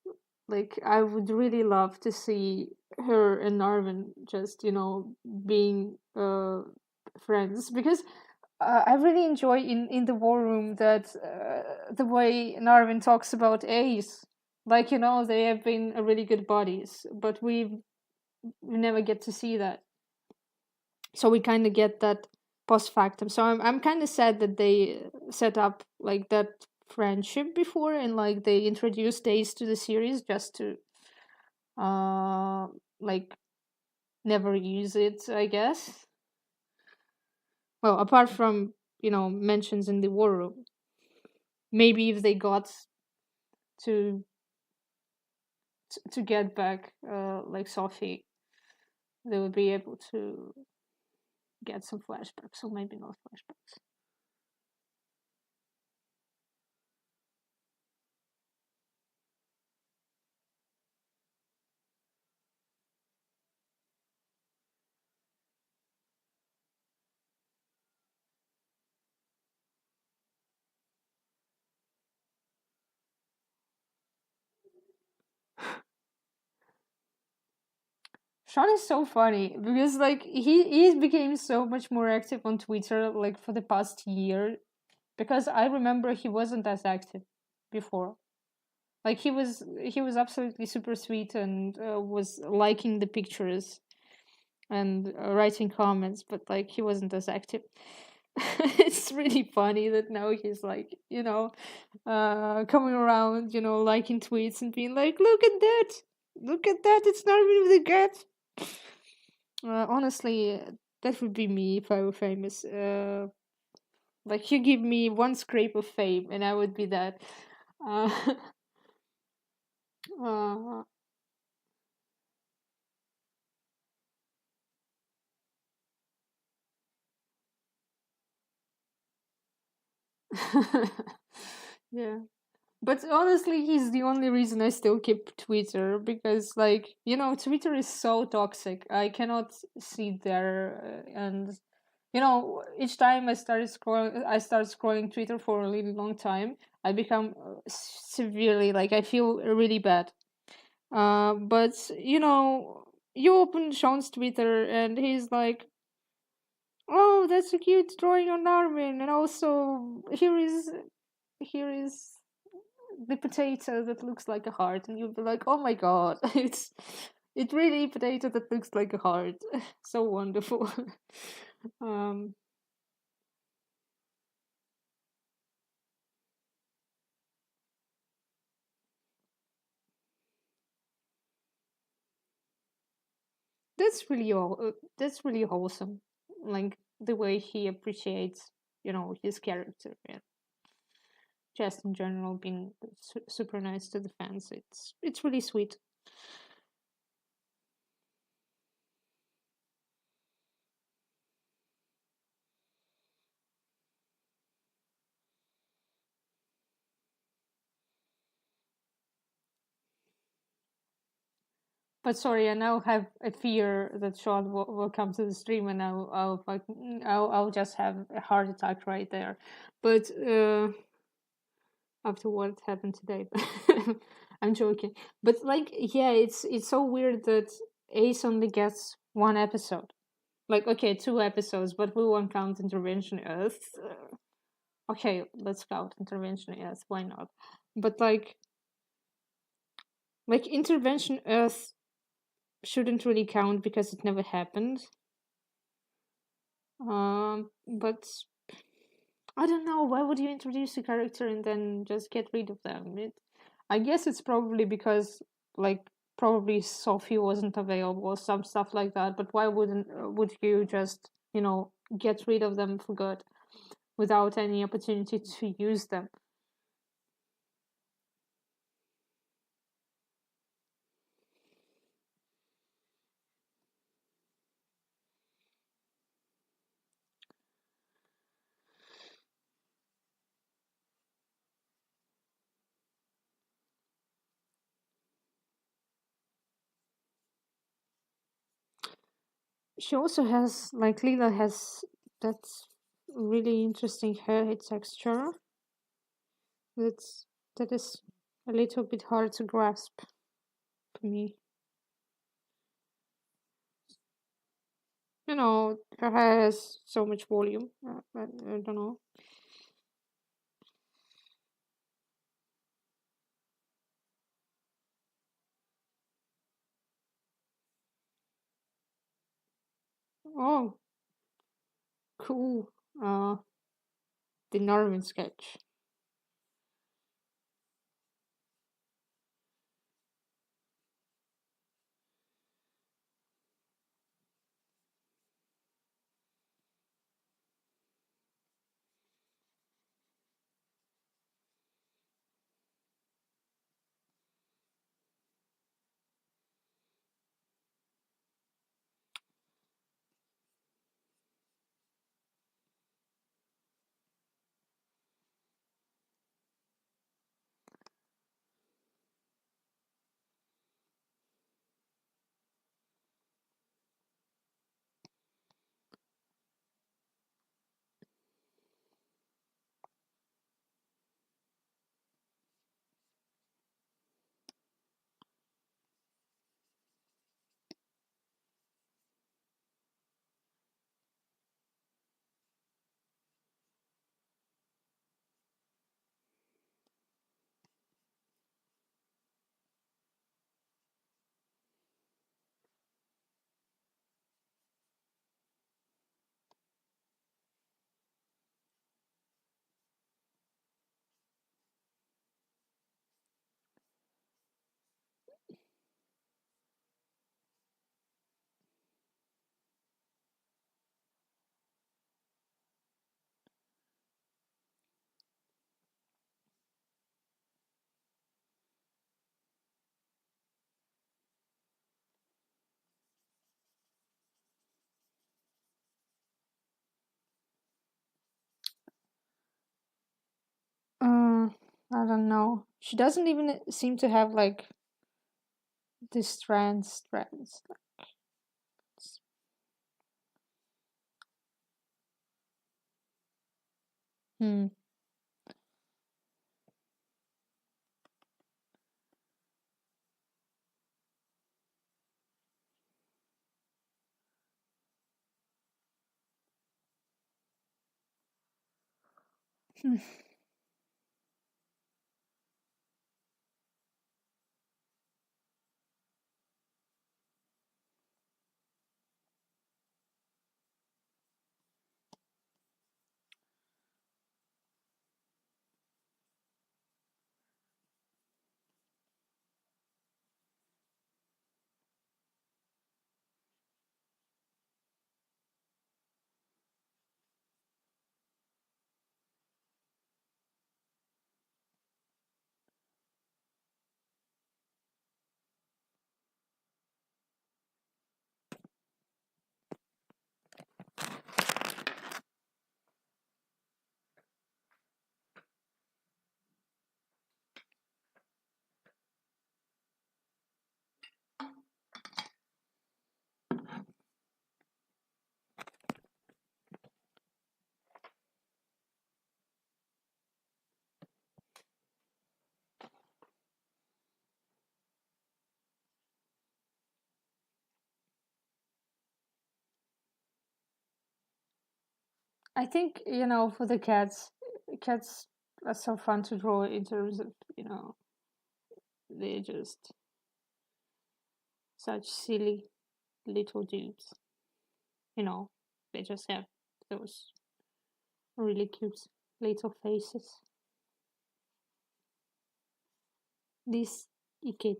Like I would really love to see her and Narvin just being friends because I really enjoy in the war room that the way Narvin talks about Ace. Like they have been a really good buddies, but we never get to see that. So we kind of get that post factum. So I'm kind of sad that they set up like that friendship before and like they introduced Ace to the series just to uh like never use it, I guess. Well, apart from mentions in the war room, maybe if they got to to get back like Sophie, they would be able to get some flashbacks, or maybe not flashbacks. Sean is so funny because like he became so much more active on Twitter like for the past year because I remember he wasn't as active before. Like he was absolutely super sweet and was liking the pictures and writing comments, but like he wasn't as active. It's really funny that now he's like, coming around, liking tweets and being like, look at that, it's not even with a gut. Honestly, that would be me if I were famous. Like you give me one scrape of fame, and I would be that. Uh, uh, yeah. But honestly, he's the only reason I still keep Twitter because, like, Twitter is so toxic. I cannot sit there and, each time I start scrolling Twitter for a really long time. I become severely like I feel really bad. But you open Sean's Twitter and he's like, "Oh, that's a cute drawing on Armin," and also here is the potato that looks like a heart, and you'll be like, "Oh my god, it really potato that looks like a heart." So wonderful. um, that's really wholesome. Like the way he appreciates, his character and just in general being super nice to the fans. It's really sweet. But sorry, I now have a fear that Sean will come to the stream and I'll just have a heart attack right there. But after what happened today, I'm joking. But like, yeah, it's so weird that Ace only gets one episode. Like, okay, two episodes, but we won't count Intervention Earth. Okay, let's count Intervention Earth. Why not? But like Intervention Earth shouldn't really count because it never happened. But I don't know. Why would you introduce a character and then just get rid of them? I guess it's probably because, like, probably Sophie wasn't available or some stuff like that. But why would you just, get rid of them for good without any opportunity to use them? She also has, like, Leela has that really interesting hair texture. That's that is a little bit hard to grasp for me. Her hair has so much volume. I don't know. Oh, cool. Uh, the Norman sketch. I don't know. She doesn't even seem to have like the strands. Hmm. Hmm. I think, for the cats are so fun to draw in terms of, they're just such silly little dudes. You know, they just have those really cute little faces. This kid.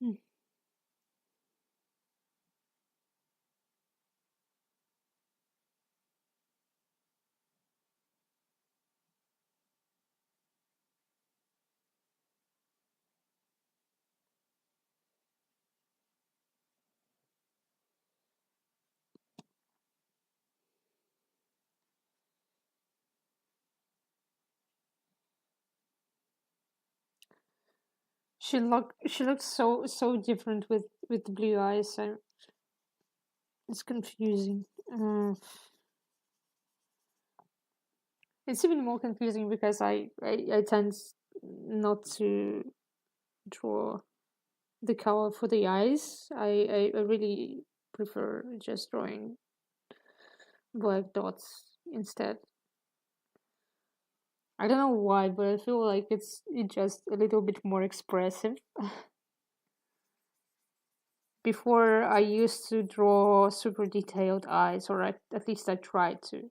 Mm. She looks so different with the blue eyes. So it's confusing. It's even more confusing because I tend not to draw the color for the eyes. I really prefer just drawing black dots instead. I don't know why, but I feel like it's just a little bit more expressive. Before I used to draw super detailed eyes, or at least I tried to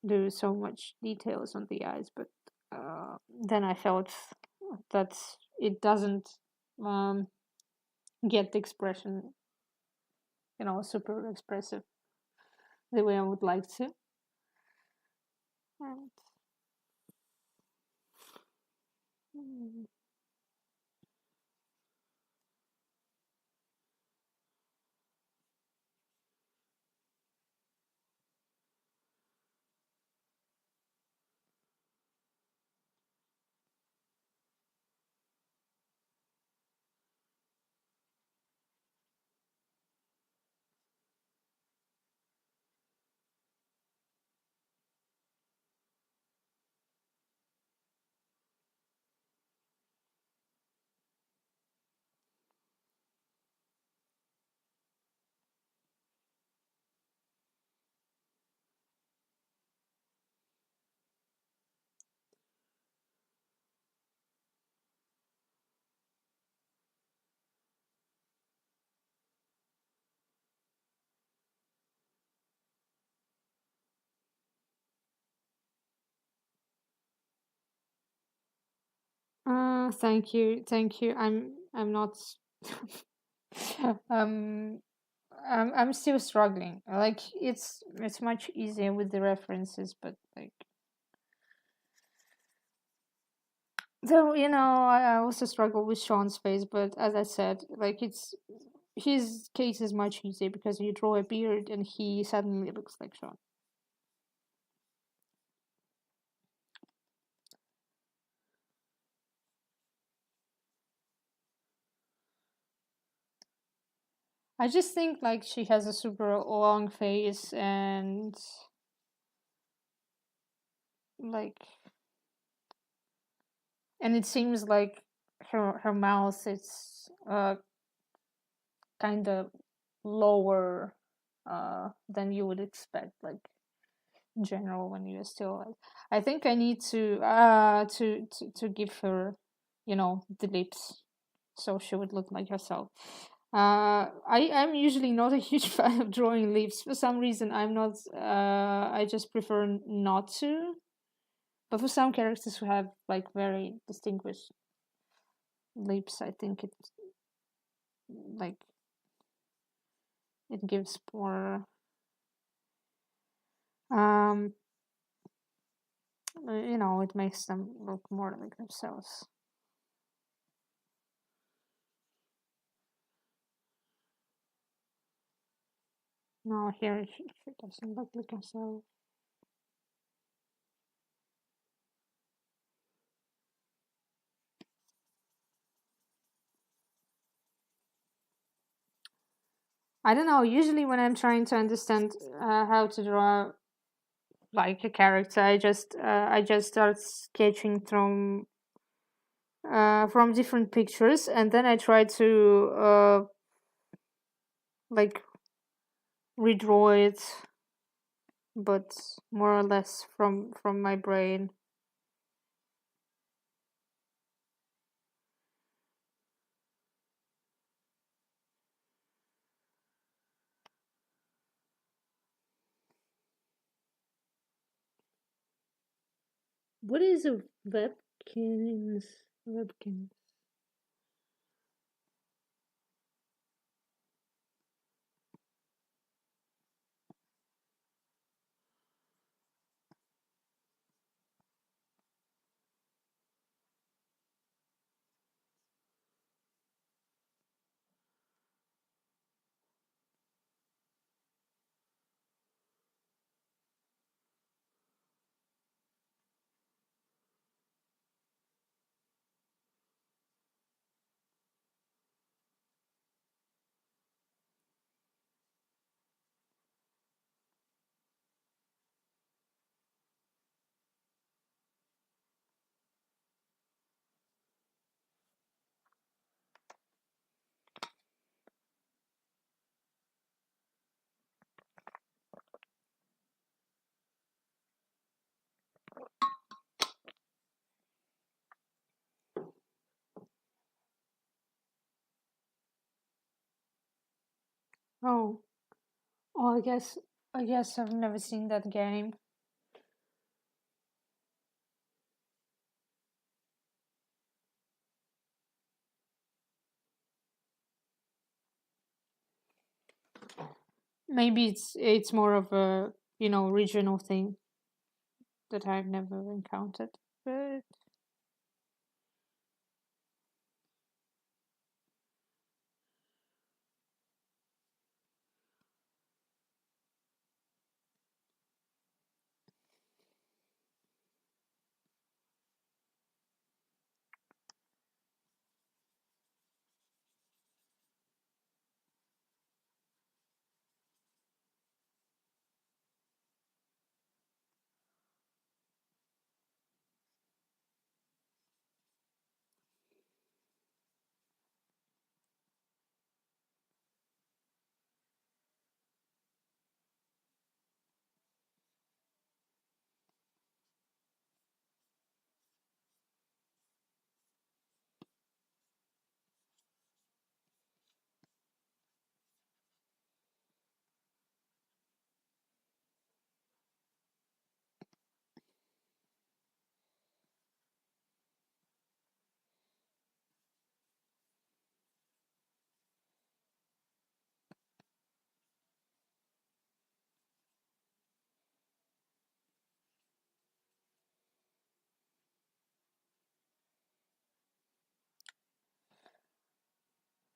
do so much details on the eyes, but then I felt that it doesn't um, get the expression, super expressive the way I would like to. And, mm, Thank you, thank you. I'm not. um, I'm still struggling. Like it's much easier with the references, but like though I also struggle with Sean's face. But as I said, like it's his case is much easier because you draw a beard and he suddenly looks like Sean. I just think like she has a super long face and like and it seems like her mouth is kind of lower than you would expect like in general when you're still like I think I need to give her the lips so she would look like herself. I'm usually not a huge fan of drawing lips for some reason. I'm not I just prefer not to, but for some characters who have like very distinguished lips, I think it like it gives more um it makes them look more like themselves. No, here she doesn't look like herself. I don't know. Usually, when I'm trying to understand how to draw like a character, I just start sketching from different pictures, and then I try to like redraw it, but more or less from my brain. What is a webkins? Oh, oh, I guess I've never seen that game. Maybe it's more of a regional thing that I've never encountered. But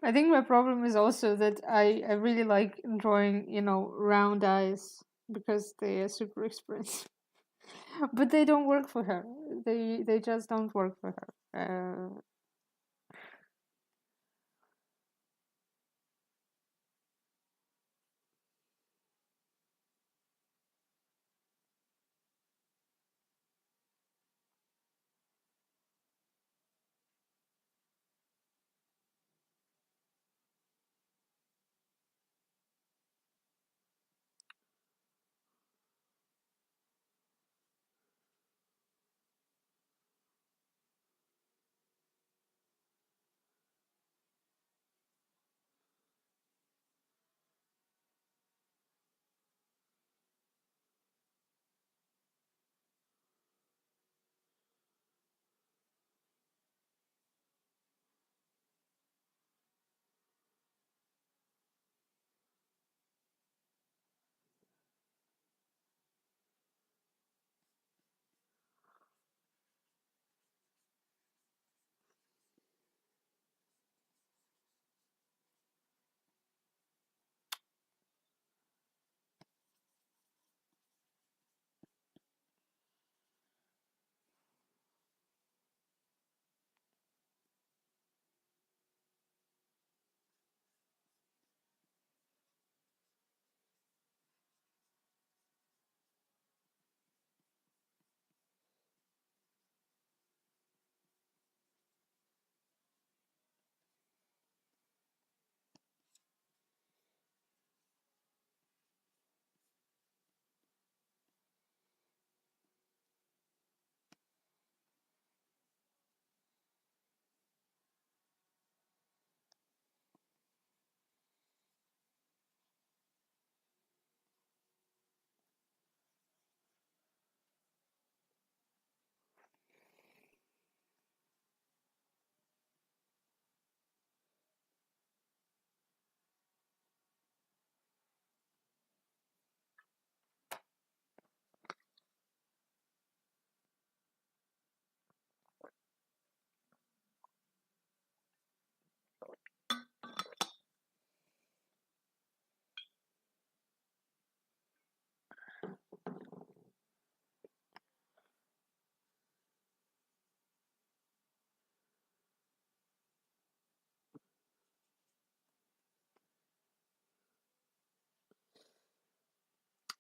I think my problem is also that I really like drawing, round eyes because they are super expressive. But they don't work for her. They just don't work for her.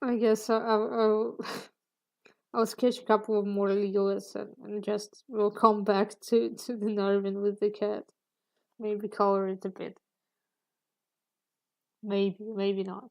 I guess I'll sketch a couple of more Legolas and just we'll come back to the Narvin with the cat. Maybe color it a bit. Maybe not.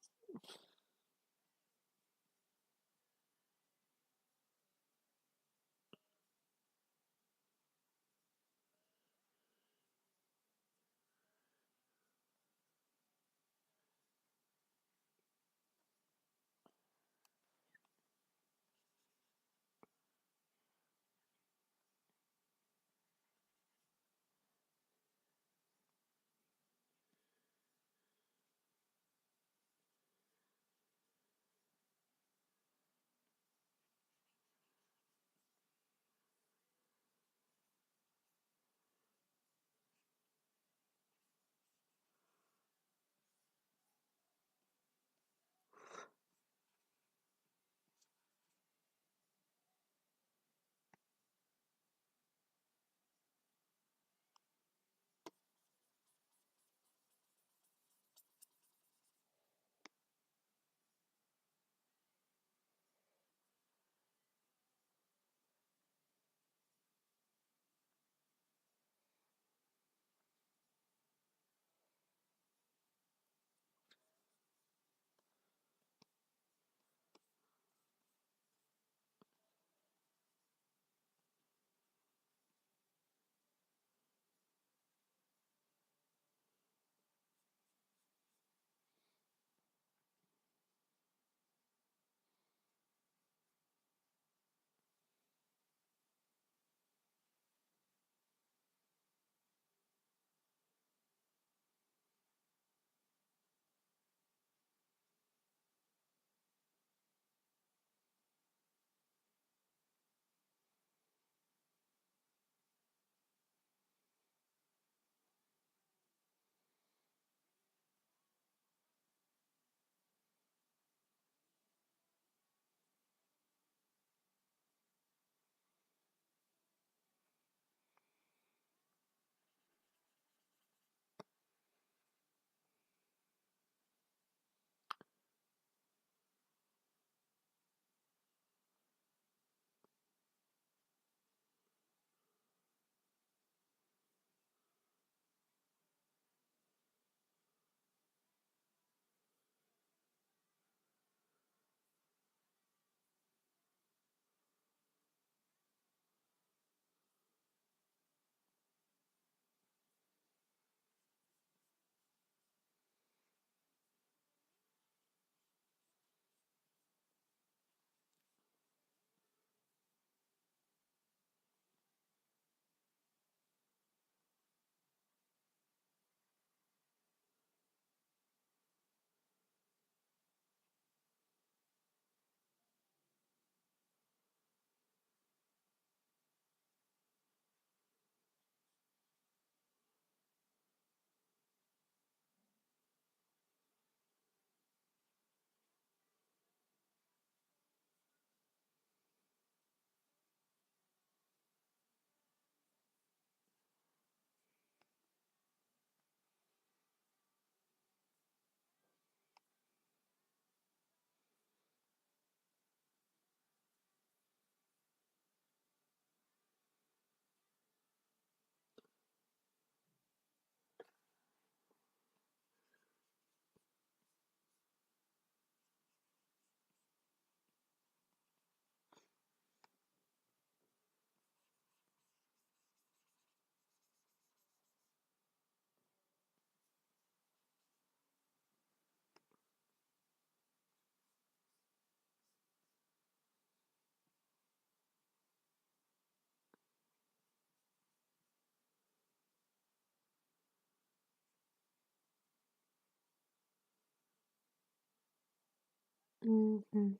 Mhm.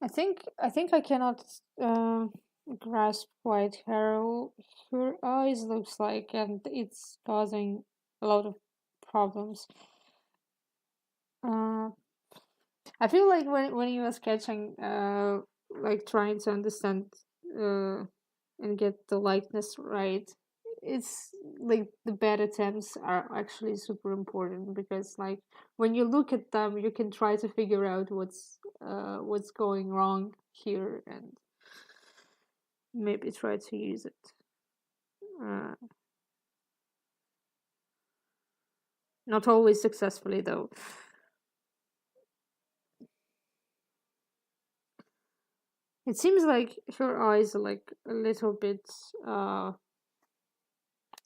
I think I cannot grasp quite how her eyes looks like, and it's causing a lot of problems. Uh, I feel like when you were sketching, like trying to understand uh, and get the likeness right, it's like the bad attempts are actually super important because like when you look at them, you can try to figure out what's going wrong here and maybe try to use it. Uh, Not always successfully though. It seems like her eyes are like a little bit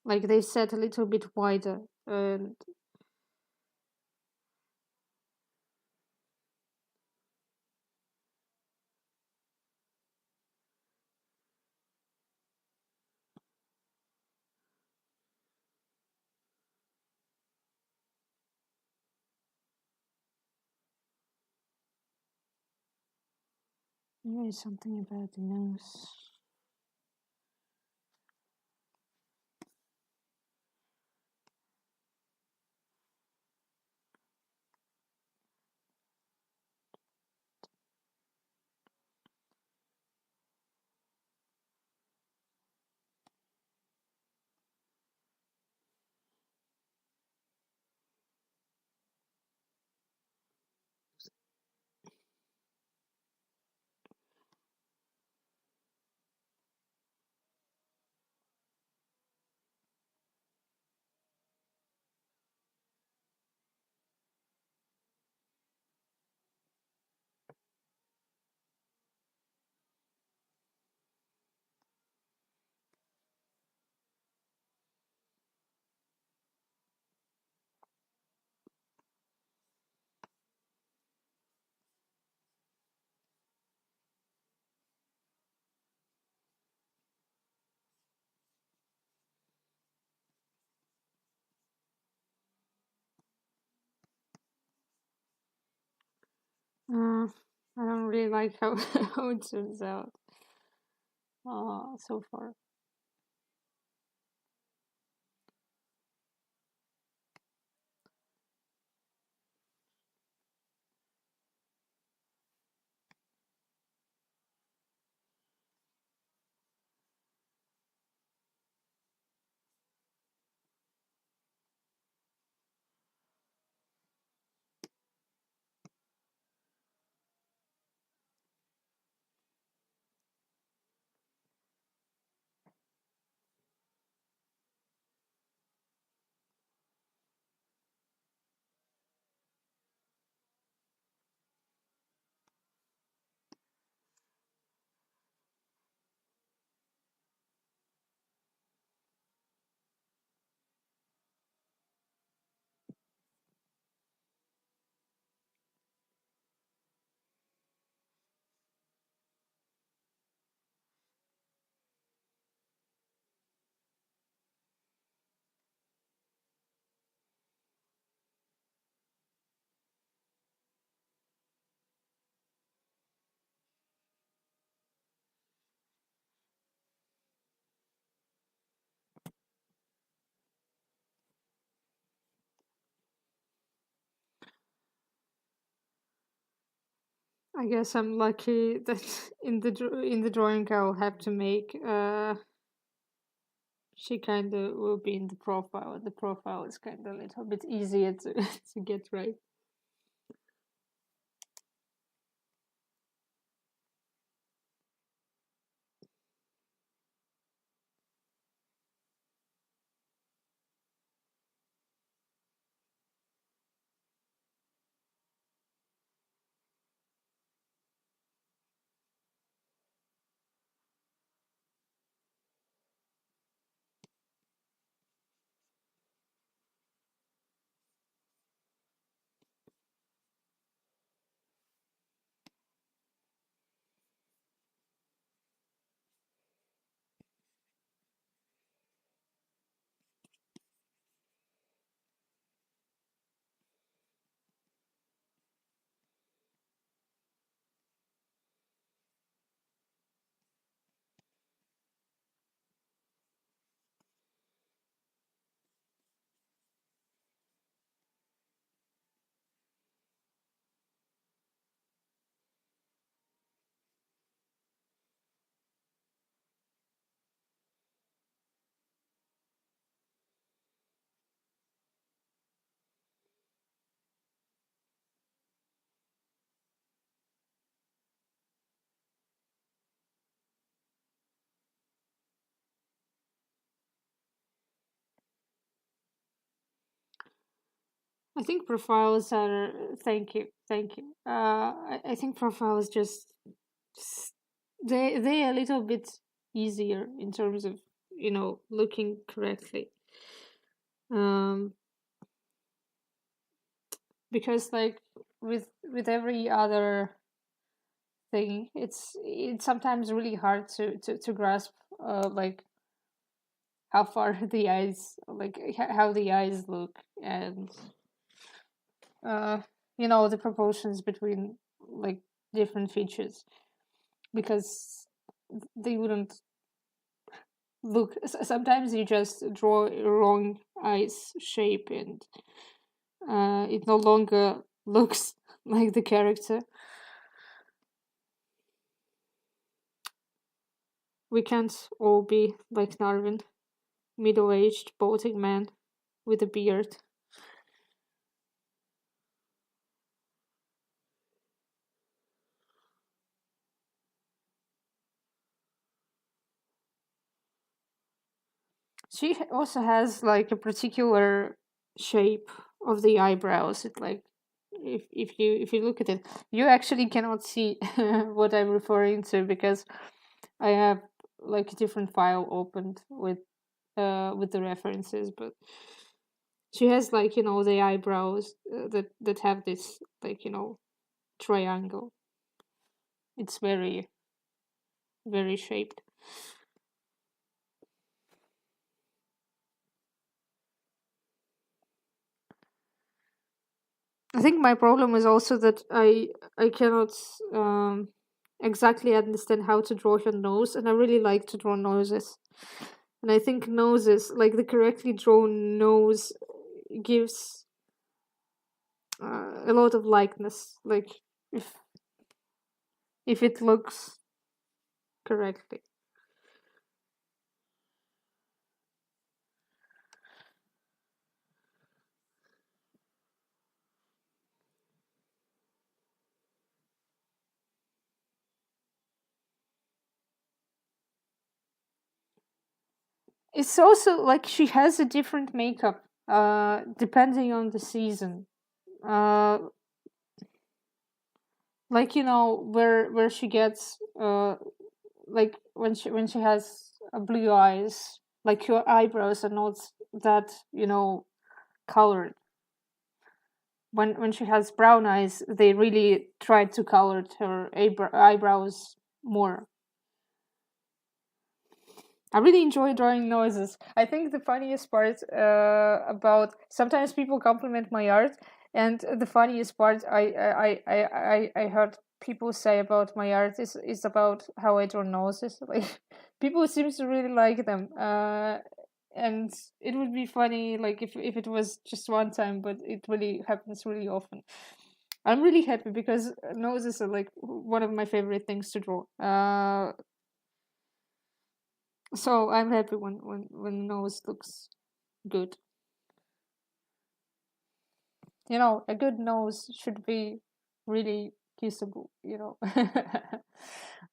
like they set a little bit wider and maybe something about the nose. Uh, I don't really like how how it turns out so far. I guess I'm lucky that in the drawing I'll have to make. She kind of will be in the profile, and the profile is kind of a little bit easier to to get right. I think profiles are. Thank you, thank you. I think profiles just they a little bit easier in terms of looking correctly. Um, because like with every other thing, it's sometimes really hard to grasp like how far the eyes like how the eyes look and uh the proportions between like different features because they wouldn't look sometimes you just draw a wrong eyes shape and it no longer looks like the character. We can't all be like Narvin, middle-aged balding man with a beard. She also has like a particular shape of the eyebrows. It like if you look at it, you actually cannot see what I'm referring to because I have like a different file opened with the references, but she has like the eyebrows that have this like triangle. It's very very shaped. I think my problem is also that I cannot exactly understand how to draw her nose, and I really like to draw noses. And I think noses, like the correctly drawn nose, gives a lot of likeness. Like if if it looks correctly. It's also like she has a different makeup depending on the season. Uh, like where she gets like when she has blue eyes, like her eyebrows are not that colored. When she has brown eyes, they really try to color her eyebrows more. I really enjoy drawing noses. I think the funniest part about sometimes people compliment my art, and the funniest part I heard people say about my art is about how I draw noses. Like people seems to really like them, and it would be funny like if it was just one time, but it really happens really often. I'm really happy because noses are like one of my favorite things to draw. So I'm happy when nose looks good. A good nose should be really kissable.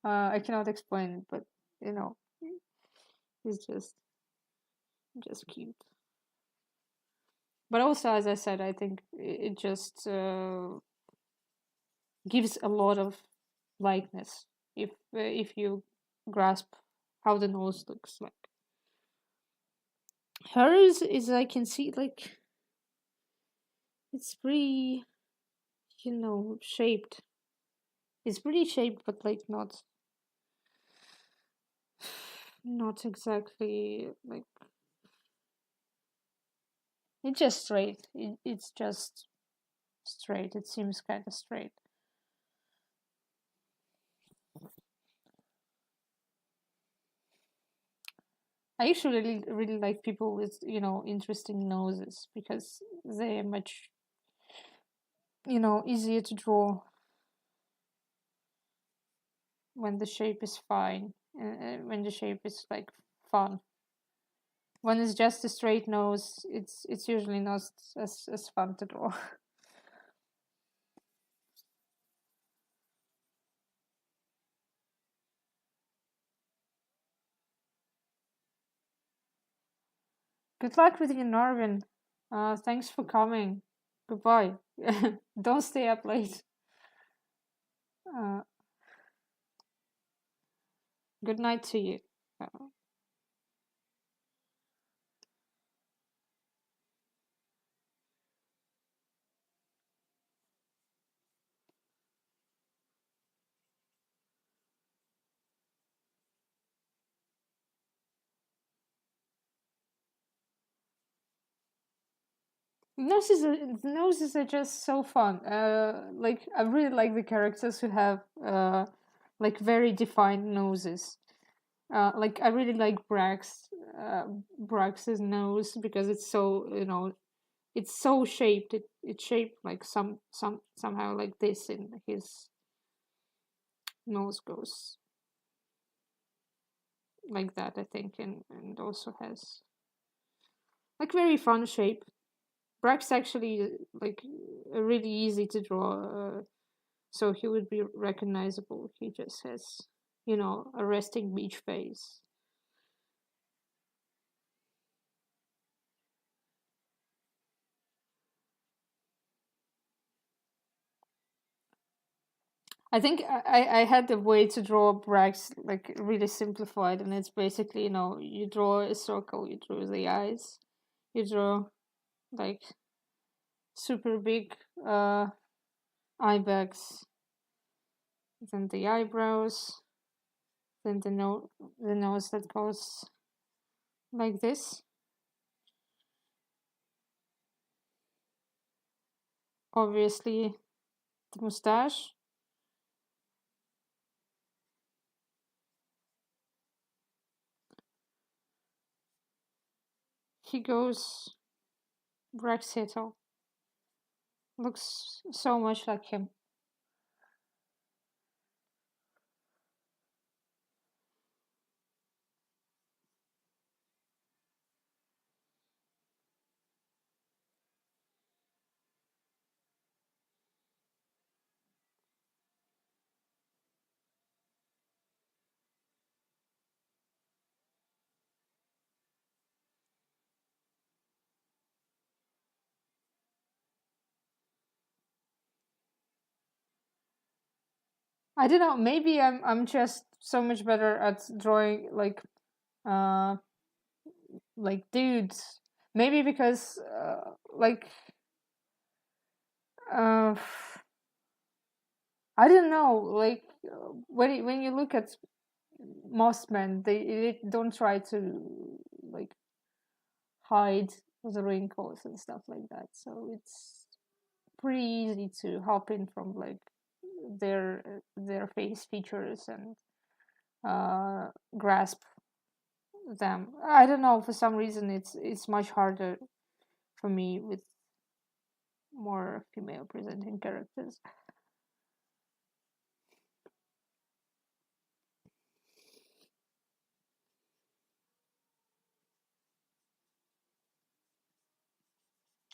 I cannot explain it, but you know, it's just cute. But also, as I said, I think it just gives a lot of likeness if you grasp how the nose looks like. Hers is I can see like it's pretty shaped. It's pretty shaped, but like not exactly like it's just straight. It's just straight. It seems kind of straight. I usually really like people with interesting noses because they're much easier to draw when the shape is fine, when the shape is like fun. When it's just a straight nose, it's usually not as fun to draw. Good luck with your Norvin. Thanks for coming. Goodbye. Don't stay up late. Uh, good night to you. Uh, Noses are just so fun. Like I really like the characters who have like very defined noses. Like I really like Brax's nose because it's so it's so shaped. It's shaped like somehow like this, and his nose goes like that, I think, and also has like very fun shape. Brax actually like really easy to draw, so he would be recognizable. He just has a resting beach face. I think I had a way to draw Brax like really simplified, and it's basically you draw a circle, you draw the eyes, you draw like super big eye bags, then the eyebrows, then the nose that goes like this. Obviously, the mustache. He goes Brexito. Looks so much like him. I don't know. Maybe I'm just so much better at drawing uh like dudes. Maybe because like uh I don't know. Like when you look at most men, they don't try to like hide the wrinkles and stuff like that. So it's pretty easy to hop in from like their face features and grasp them. I don't know, for some reason it's much harder for me with more female presenting characters.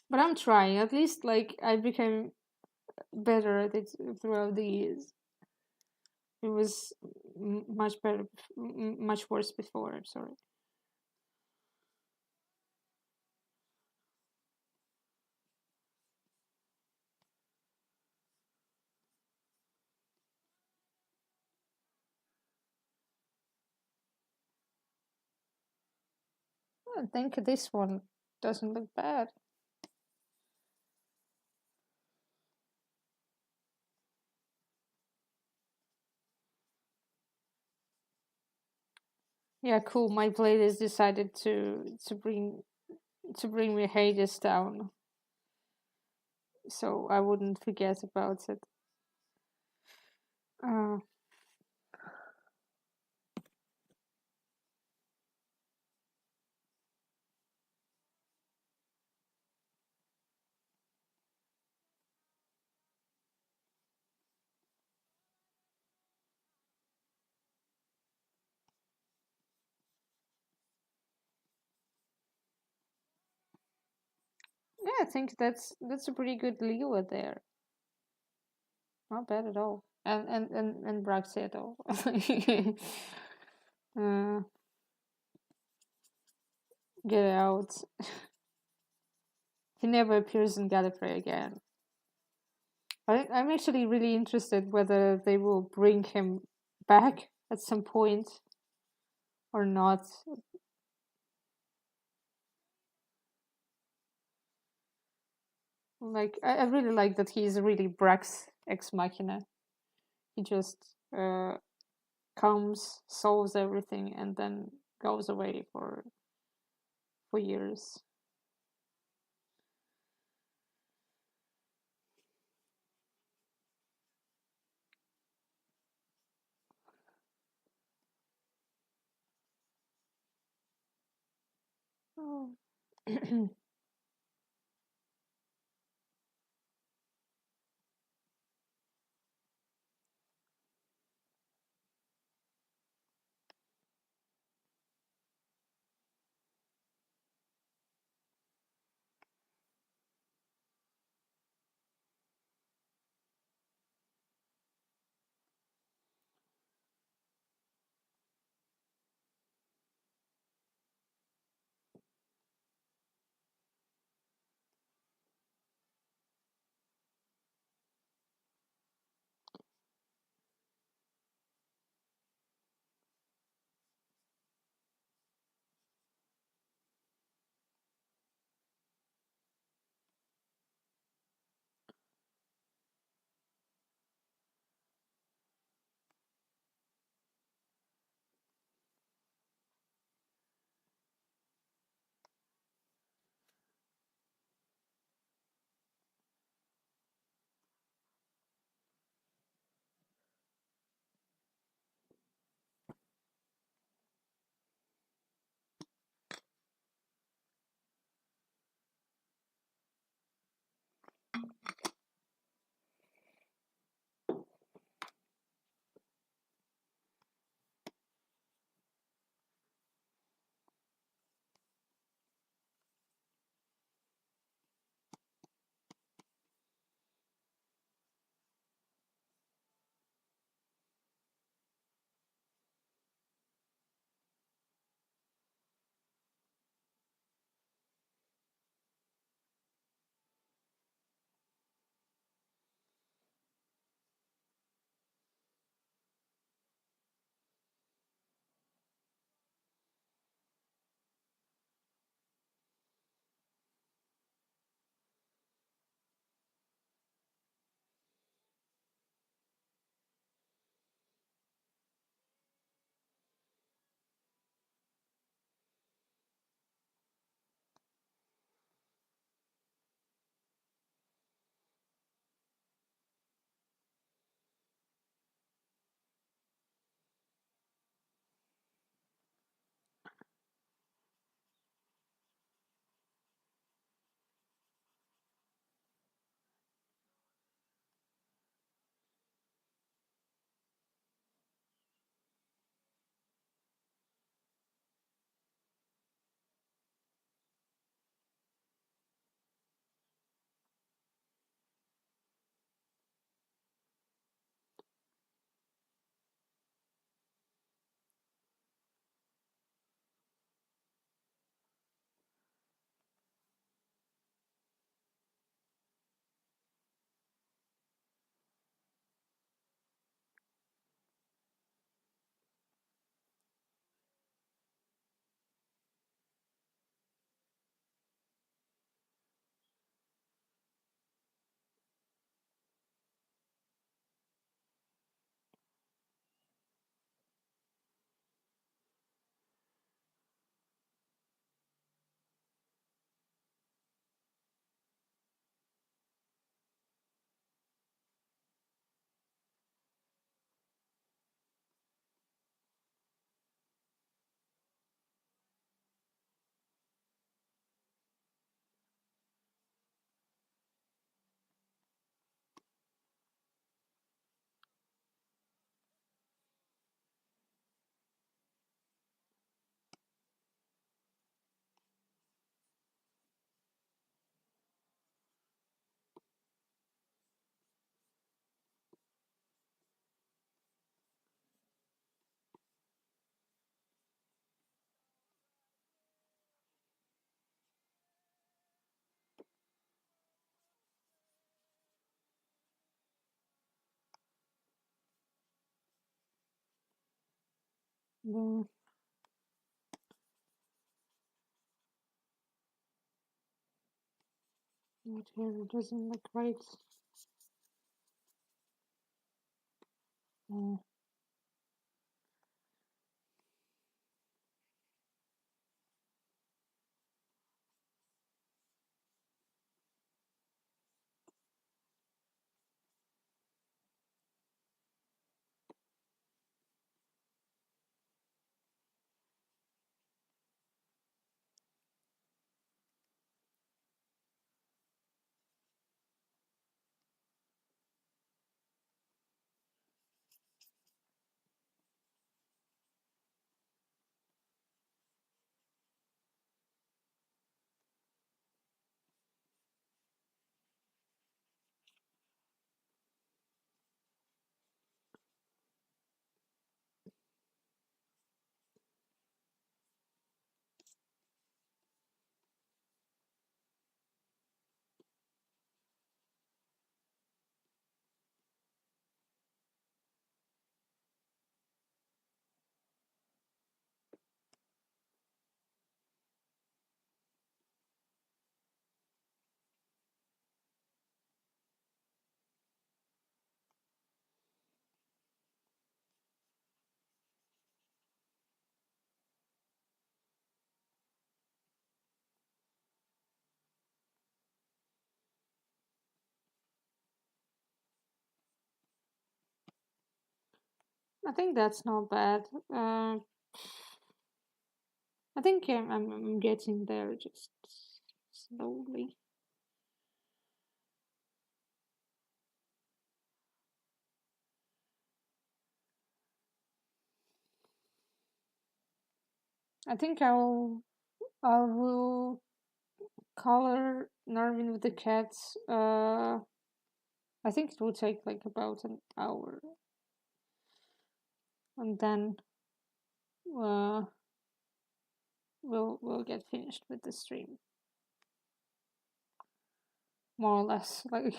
But I'm trying. At least like I became better at it throughout the years. It was much better, much worse before. I'm sorry. I think this one doesn't look bad. Yeah, cool. My playlist decided to bring me Hadestown, so I wouldn't forget about it. Uh, yeah, I think that's a pretty good Leela there. Not bad at all. And Braxeto. uh, get out. he never appears in Gallifrey again. I'm actually really interested whether they will bring him back at some point or not. Like, I really like that he's really Brax ex machina. He just comes, solves everything, and then goes away for years. Oh. Yeah. Right here, it doesn't look right. Uh, I think that's not bad. I think I'm getting there just slowly. I think I will color Narvin with the cats. I think it will take like about an hour, and then uh, we'll get finished with the stream, more or less. Like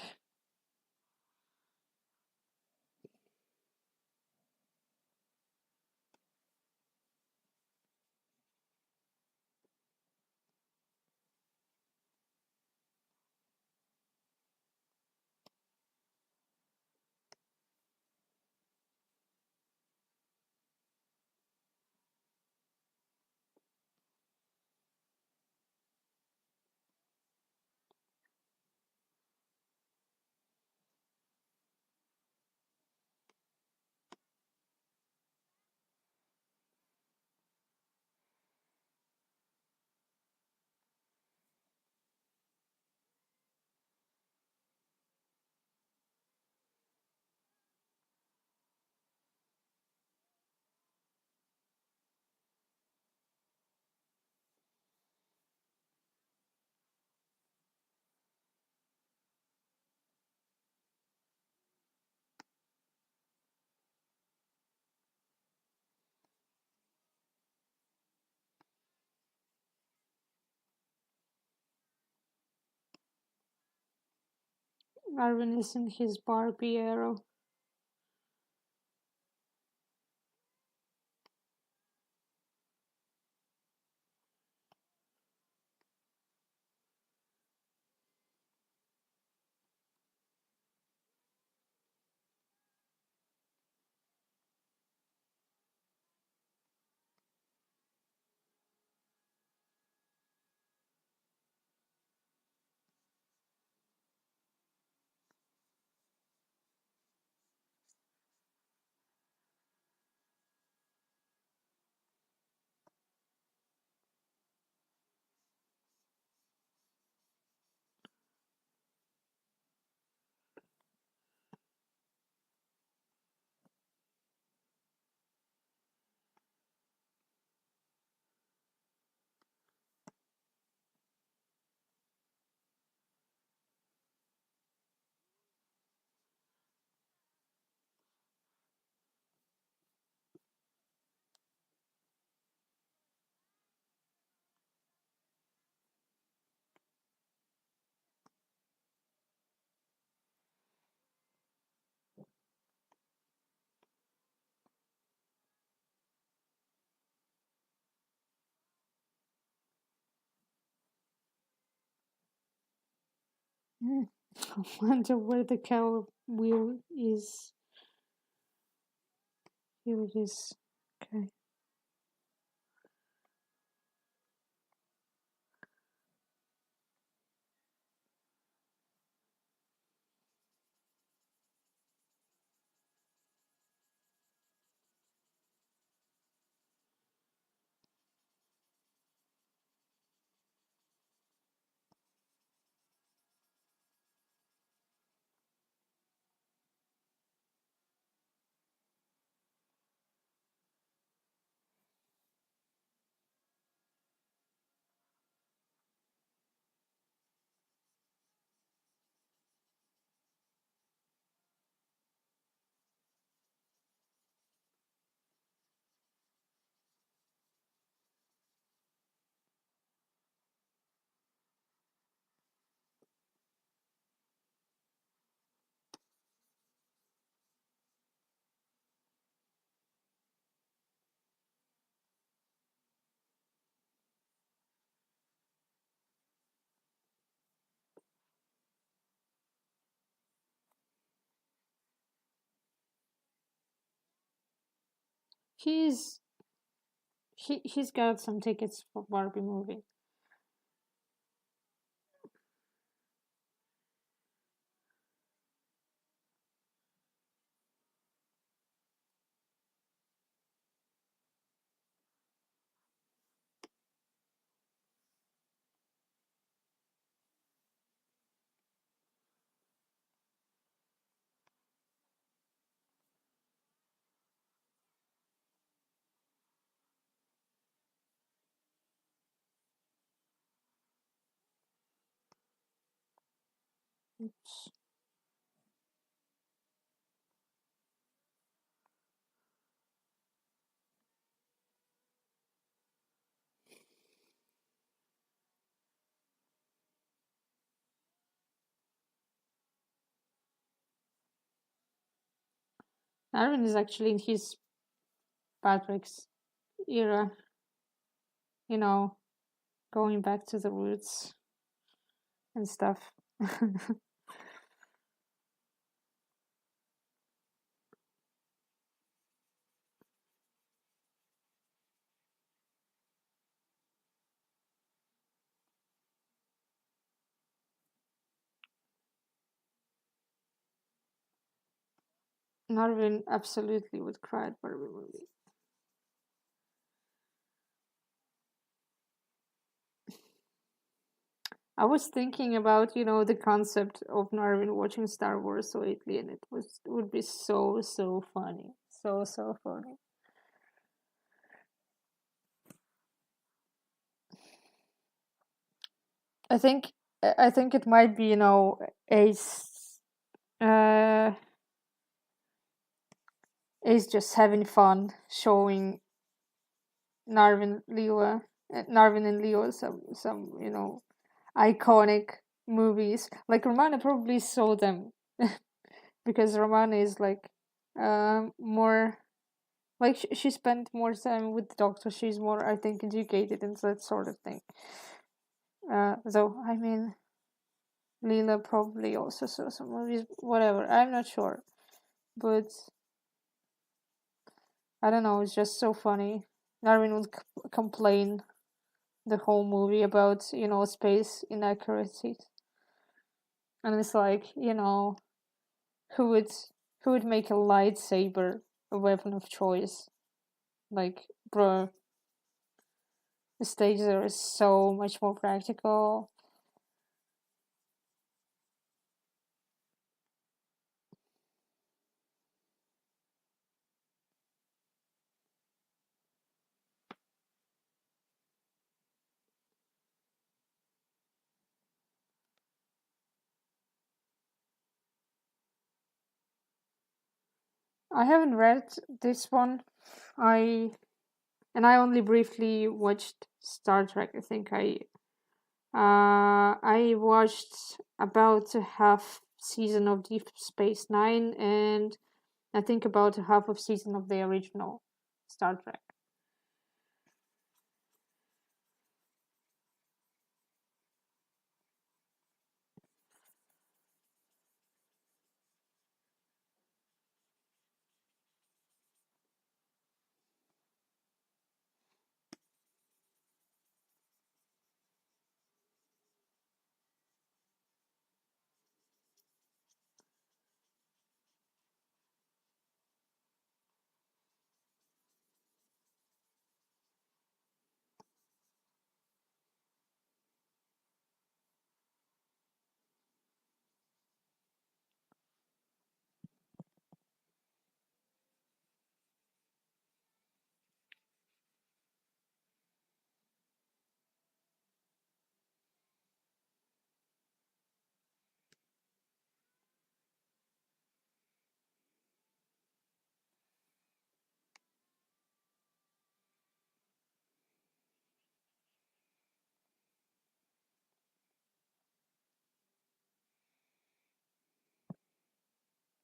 Narvin is in his Barbie era. Hmm. I wonder where the cow wheel is. Here it is. Okay. He's he's got some tickets for Barbie movie. Oops. Arwen is actually in his Patrick's era, you know, going back to the roots and stuff. Narvin absolutely would cry at Barbie movie. I was thinking about, the concept of Narvin watching Star Wars lately, and it would be so funny, so funny. I think I think it might be, Ace, uh, Ace just having fun showing Narvin and Leo some iconic movies. Like Romana probably saw them because Romana is like more like she spent more time with the doctor. She's more, I think, educated and that sort of thing. Though I mean, Leela probably also saw some movies. Whatever, I'm not sure, but I don't know. It's just so funny. Narvin would complain the whole movie about space inaccuracies, and it's like who would who would make a lightsaber a weapon of choice? Like, bro, the stage there is so much more practical. I haven't read this one. I only briefly watched Star Trek. I think I watched about a half season of Deep Space Nine, and I think about a half of season of the original Star Trek.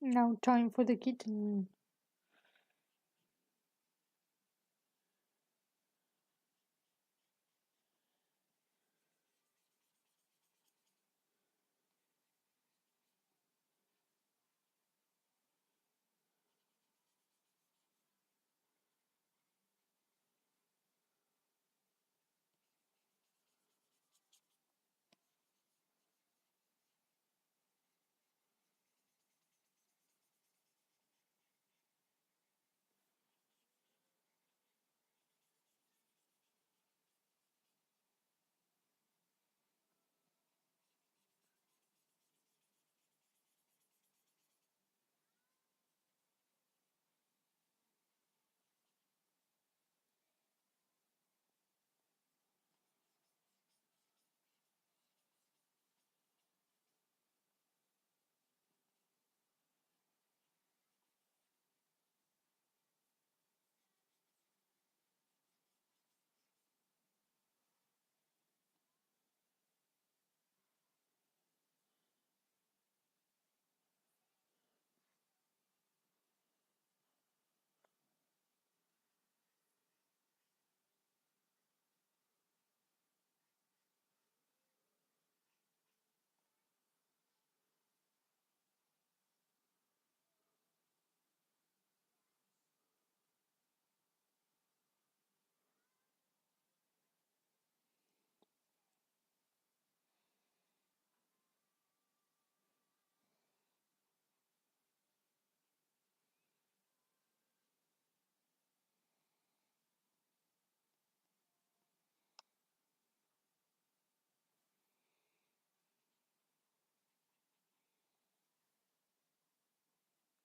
Now time for the kitten.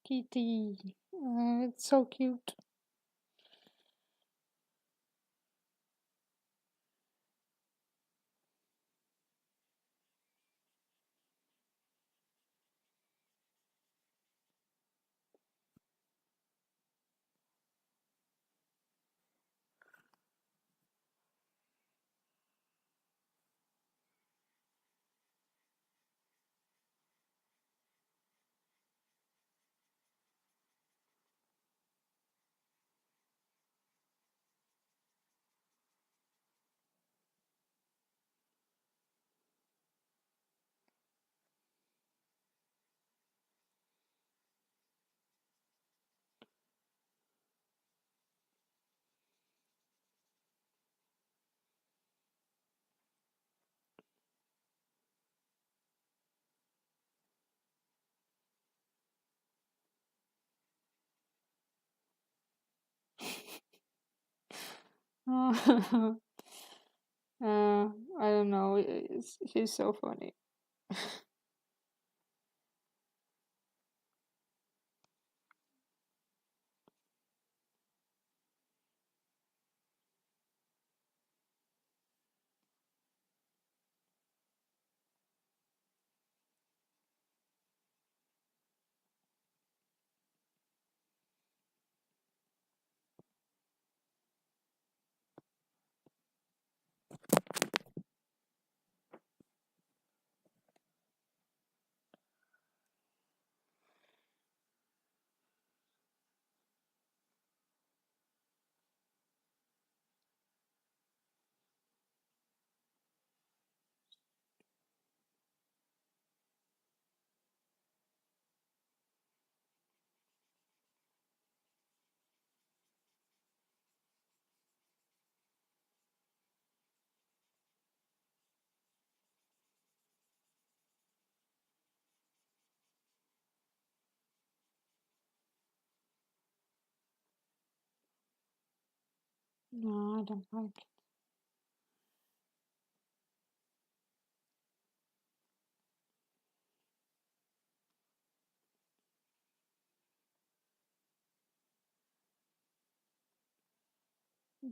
Kitty. It's so cute. uh, I don't know. He's so funny. No, I don't like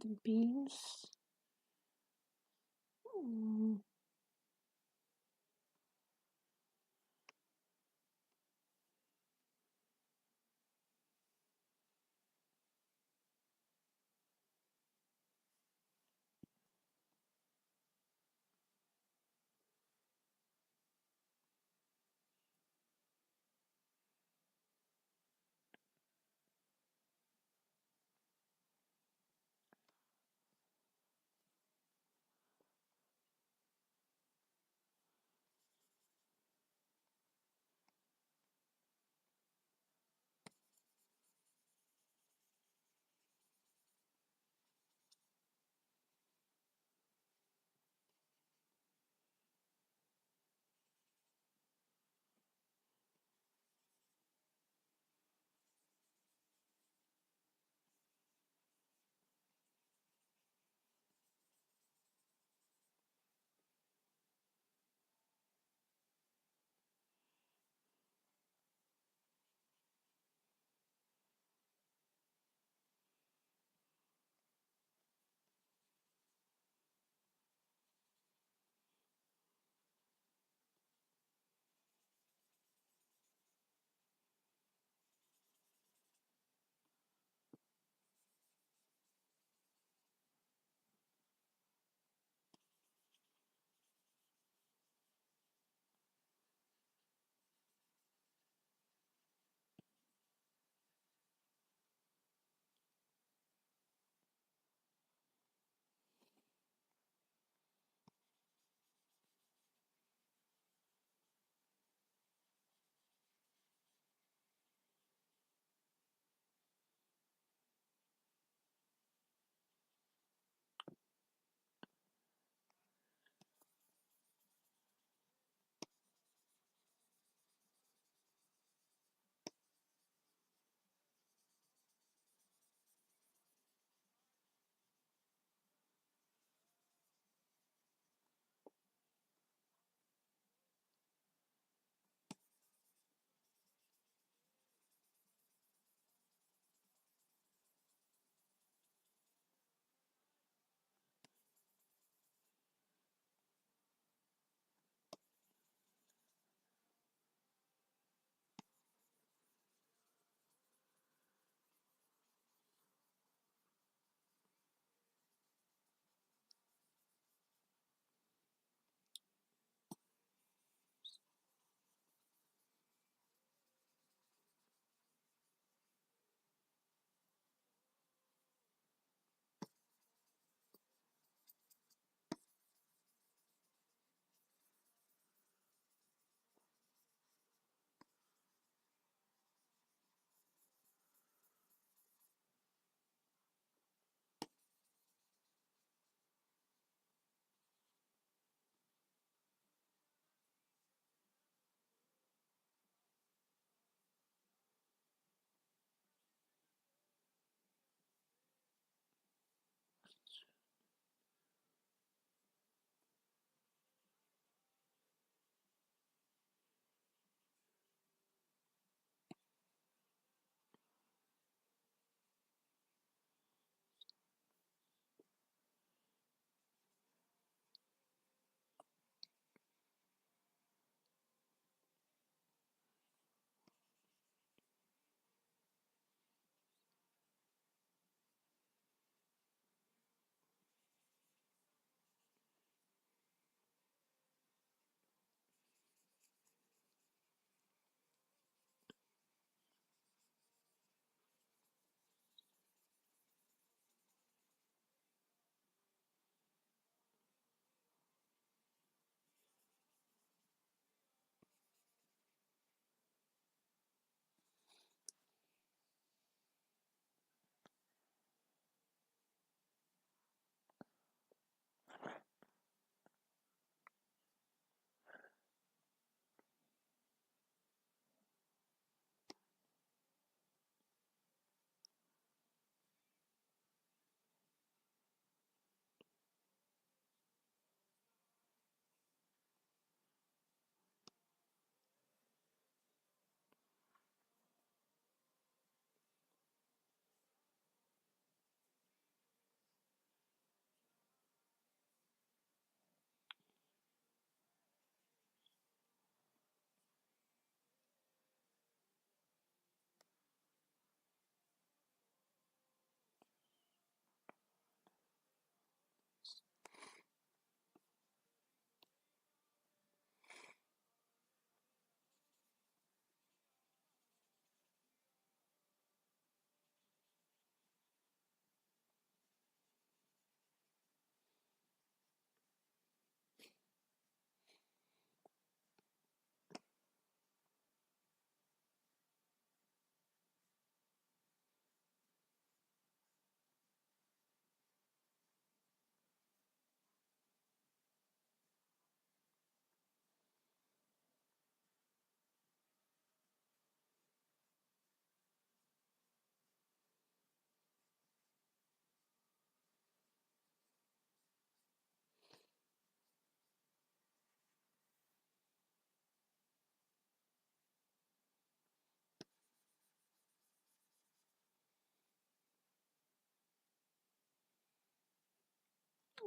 the beans. Mm,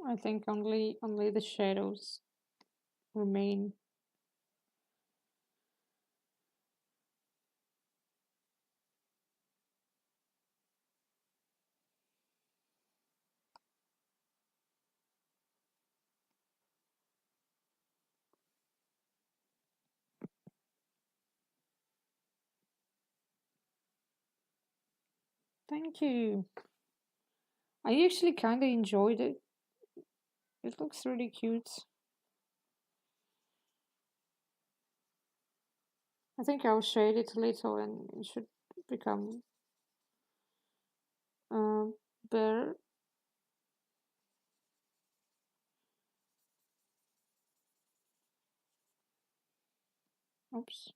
I think only the shadows remain. Thank you. I actually kind of enjoyed it. It looks really cute. I think I'll shade it a little and it should become uh, better. Oops.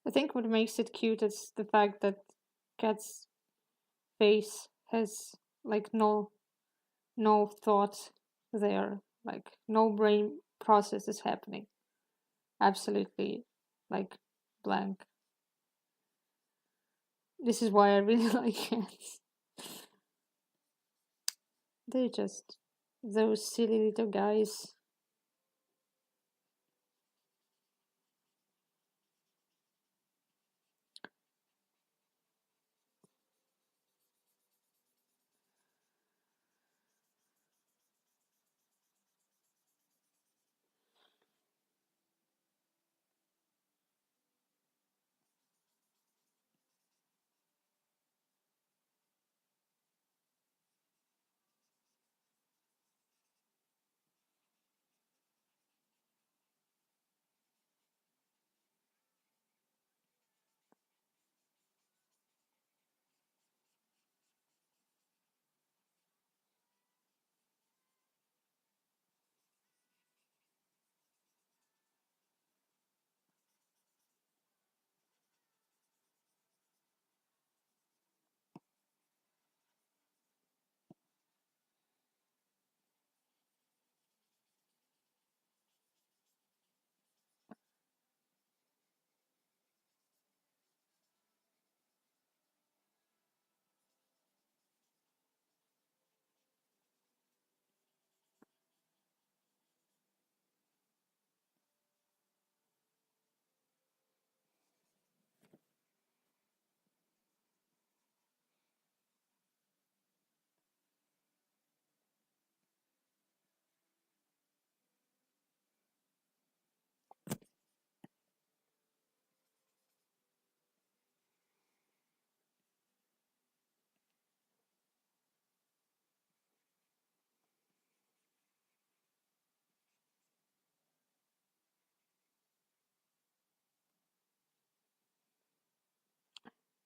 I think what makes it cute is the fact that Cat's face has like no thought there, like no brain process is happening. Absolutely, like blank. This is why I really like cats. They're just those silly little guys.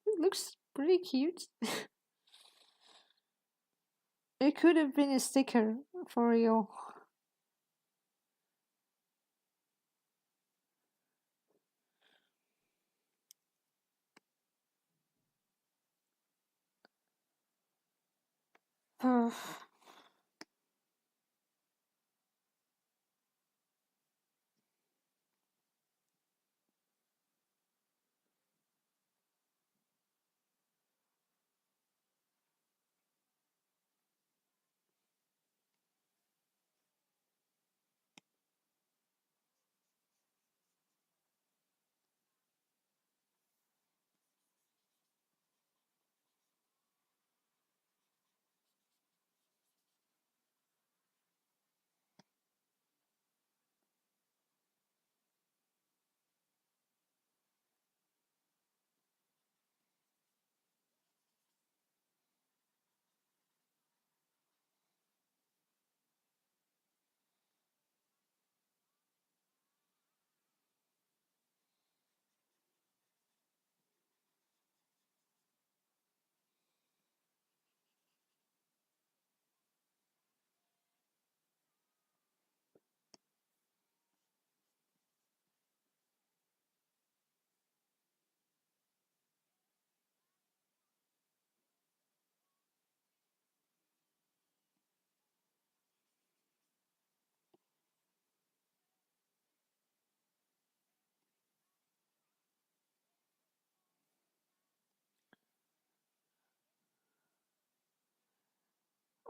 It looks pretty cute. It could have been a sticker for real.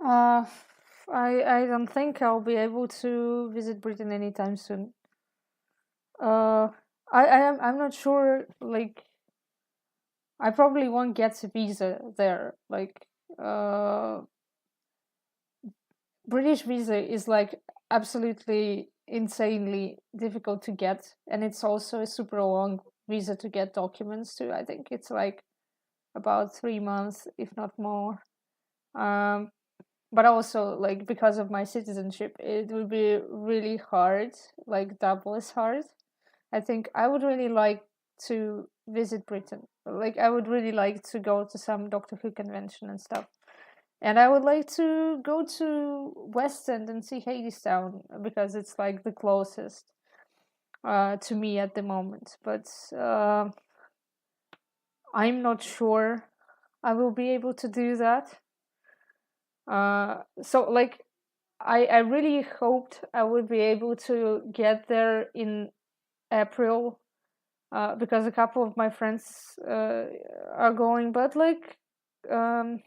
Uh, I don't think I'll be able to visit Britain anytime soon. Uh, I'm not sure. Like, I probably won't get a visa there. Like, British visa is like absolutely insanely difficult to get, and it's also a super long visa to get documents to. I think it's like about 3 months, if not more. Um, but also like because of my citizenship, it would be really hard, like double as hard. I think I would really like to visit Britain. Like I would really like to go to some Doctor Who convention and stuff. And I would like to go to West End and see Hadestown because it's like the closest to me at the moment. But I'm not sure I will be able to do that. So like I really hoped I would be able to get there in April because a couple of my friends are going, but like um,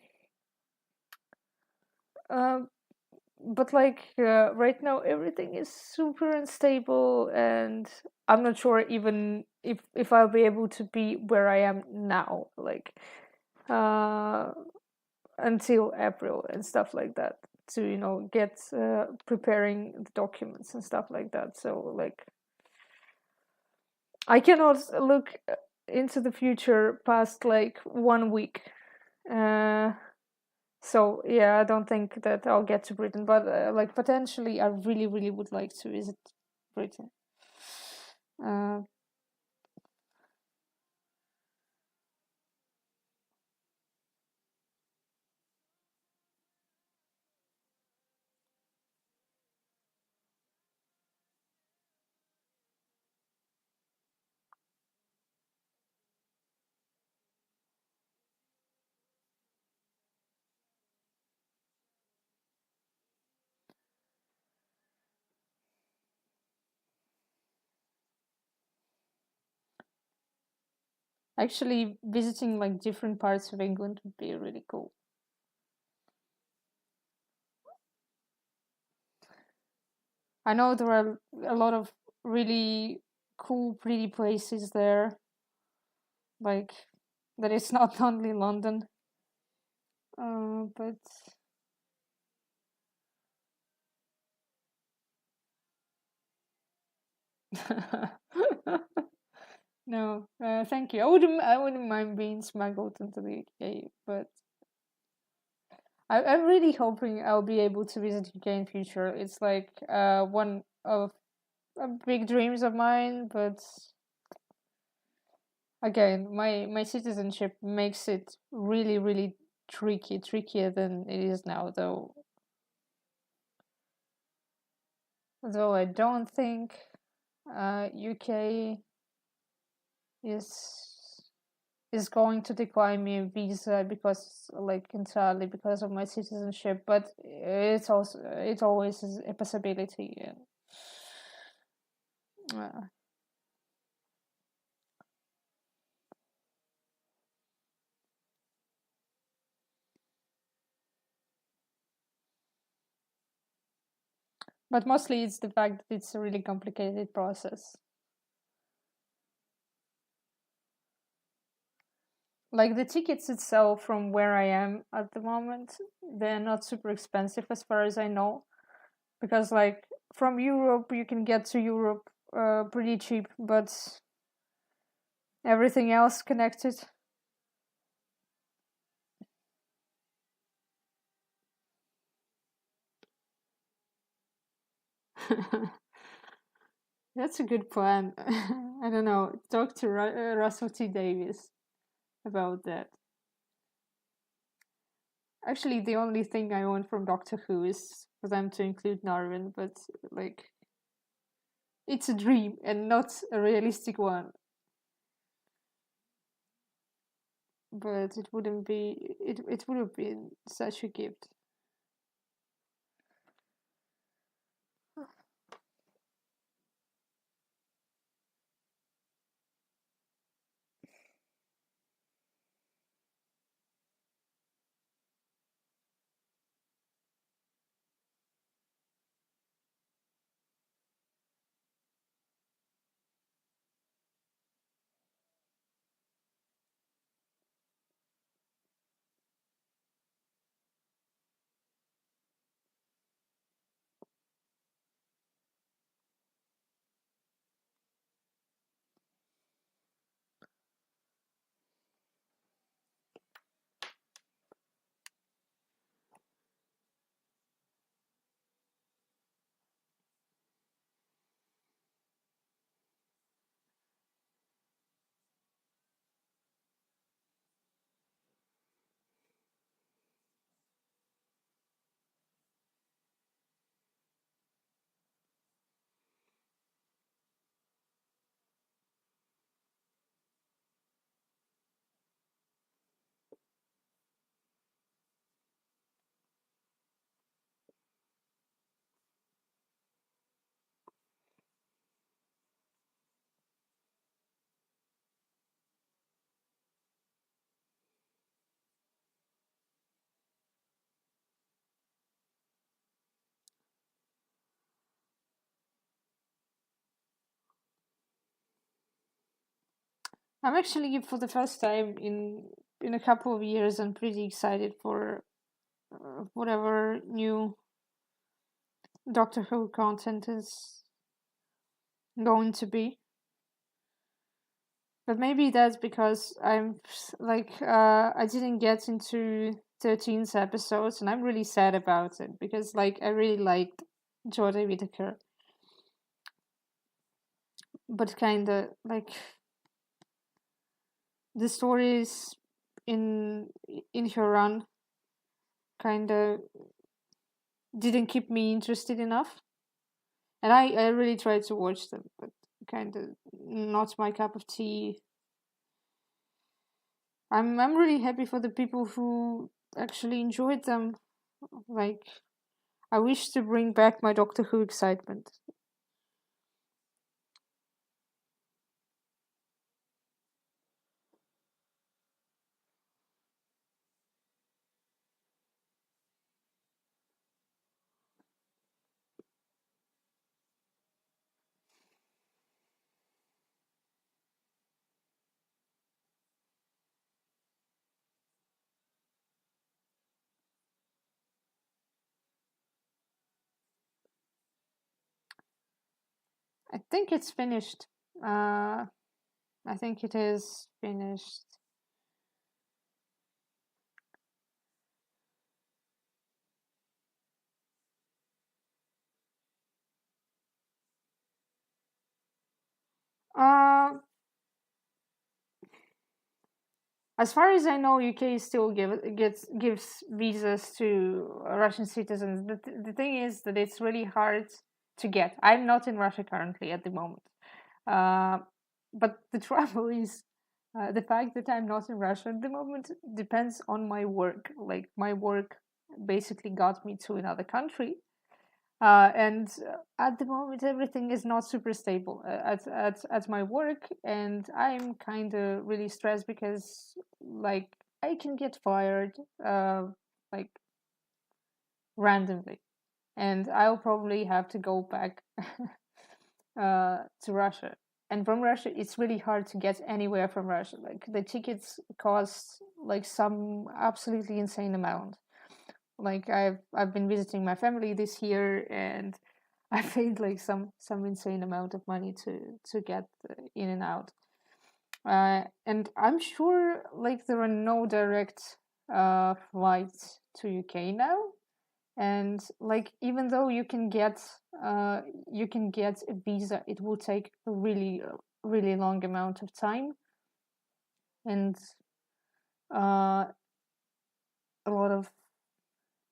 uh, right now everything is super unstable, and I'm not sure even if I'll be able to be where I am now, like uh, until April and stuff like that, to get preparing the documents and stuff like that. So like I cannot look into the future past like 1 week. Uh, so yeah, I don't think that I'll get to Britain, but like potentially, I really, really would like to visit Britain. Uh, Actually, visiting like different parts of England would be really cool. I know there are a lot of really cool, pretty places there, like that it's not only London. But no, thank you. I wouldn't mind being smuggled into the UK, but I'm really hoping I'll be able to visit UK in future. It's like one of big dreams of mine, but again, my citizenship makes it really, really tricky, trickier than it is now. Though I don't think UK is is going to decline me a visa because like entirely because of my citizenship, but it always is a possibility. And, uh, but mostly it's the fact that it's a really complicated process. Like the tickets itself from where I am at the moment, they're not super expensive as far as I know, because like from Europe you can get to Europe pretty cheap, but everything else connected. That's a good plan. I don't know. Talk to Russell T Davies about that. Actually, the only thing I want from Doctor Who is for them to include Narvin, but like it's a dream and not a realistic one. But it would have been such a gift. I'm actually, for the first time in a couple of years, I'm pretty excited for whatever new Doctor Who content is going to be. But maybe that's because I'm like I didn't get into 13th episodes, and I'm really sad about it because like I really liked Jodie Whittaker, but kind of like the stories in her run kind of didn't keep me interested enough, and I really tried to watch them, but kind of not my cup of tea. I'm really happy for the people who actually enjoyed them. Like, I wish to bring back my Doctor Who excitement. I think it's finished. Uh, I think it is finished. Uh, as far as I know, UK still gives visas to Russian citizens. But the thing is that it's really hard to get. I'm not in Russia currently at the moment. Uh, but the trouble is the fact that I'm not in Russia at the moment depends on my work. Like my work basically got me to another country, and at the moment everything is not super stable at my work, and I'm kind of really stressed because like I can get fired like randomly, and I'll probably have to go back to Russia. And from Russia, it's really hard to get anywhere from Russia. Like the tickets cost like some absolutely insane amount. Like I've been visiting my family this year, and I paid like some insane amount of money to get in and out. And I'm sure like there are no direct flights to UK now, and like even though you can get a visa, it will take a really long amount of time and uh, a lot of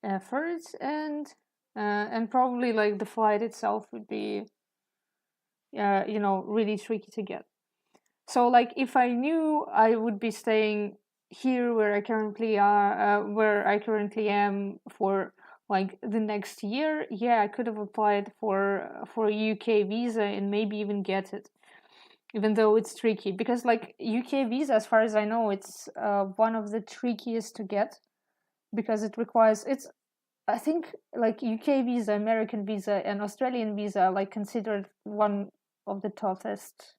effort, and probably like the flight itself would be really tricky to get. So like if I knew I would be staying here where I currently am for like the next year, yeah, I could have applied for a UK visa and maybe even get it, even though it's tricky because like UK visa, as far as I know, it's one of the trickiest to get because it requires it's I think like UK visa, American visa, and Australian visa are like considered one of the toughest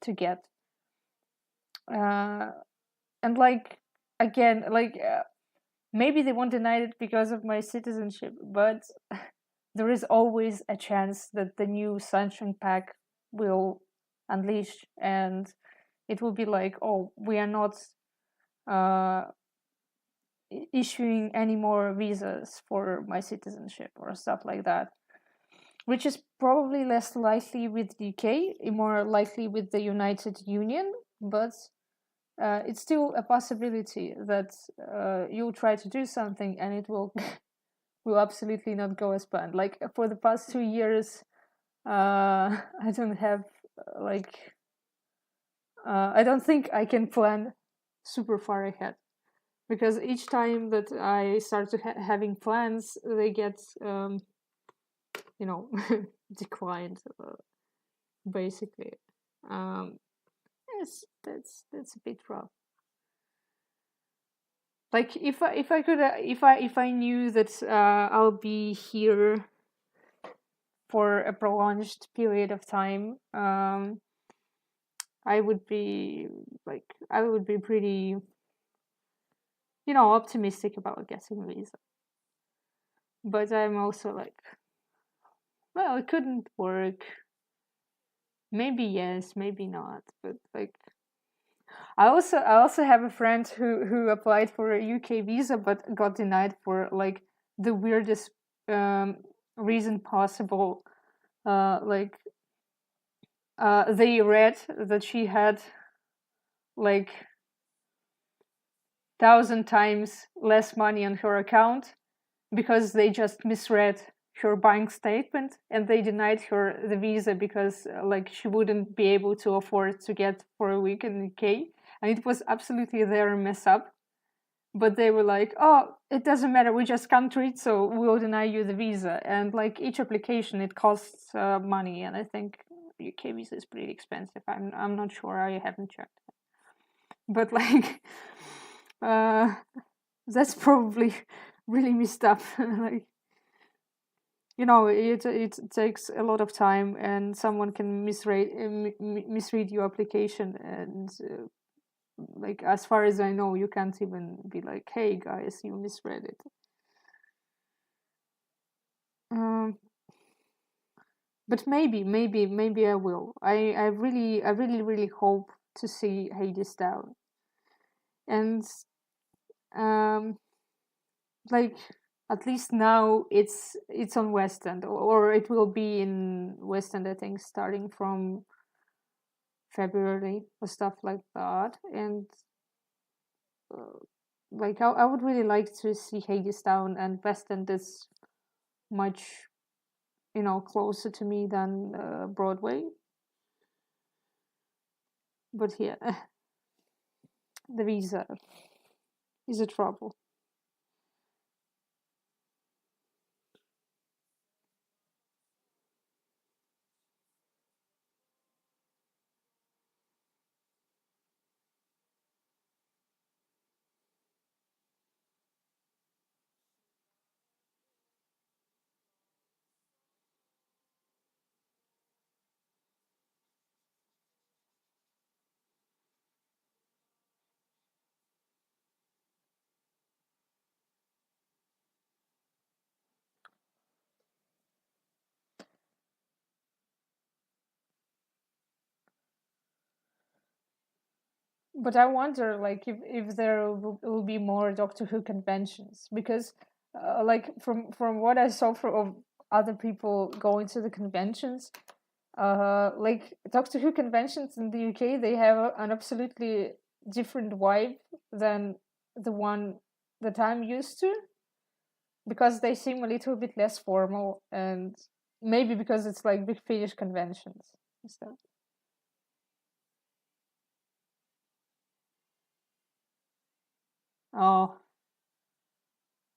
to get. Uh, and like again, like maybe they won't deny it because of my citizenship, but there is always a chance that the new Sunshine Pack will unleash, and it will be like, oh, we are not uh, issuing any more visas for my citizenship or stuff like that, which is probably less likely with the UK, more likely with the United Union, but it's still a possibility that you'll try to do something and it will will absolutely not go as planned. Like for the past 2 years, I don't have like I don't think I can plan super far ahead because each time that I start to having plans, they get you know declined basically. Um, yes, that's a bit rough. Like if I could if I knew that I'll be here for a prolonged period of time, I would be I would be pretty, optimistic about getting a visa. But I'm also like, well, it couldn't work. Maybe yes, maybe not. But like, I also have a friend who applied for a UK visa but got denied for like the weirdest um, reason possible. Like, they read that she had like 1,000 times less money on her account because they just misread her bank statement, and they denied her the visa because like she wouldn't be able to afford to get for a week in the UK, and it was absolutely their mess up. But they were like, "Oh, it doesn't matter. We just can't read, so we'll deny you the visa." And like each application, it costs money, and I think UK visa is pretty expensive. I'm not sure. I haven't checked, but like, uh, that's probably really messed up. Like, it takes a lot of time, and someone can misread your application, and like as far as I know, you can't even be like, "Hey guys, you misread it." Um, but maybe I will. I really hope to see Hadestown, and um, like at least now it's on West End, or it will be in West End, I think, starting from February or stuff like that. And uh, like I would really like to see Hadestown, and West End is much closer to me than Broadway. But yeah, the visa is a trouble. But I wonder, like, if there will be more Doctor Who conventions, because, like, from what I saw of other people going to the conventions, like Doctor Who conventions in the UK, they have an absolutely different vibe than the one that I'm used to, because they seem a little bit less formal, and maybe because it's like big Finnish conventions and stuff. Oh,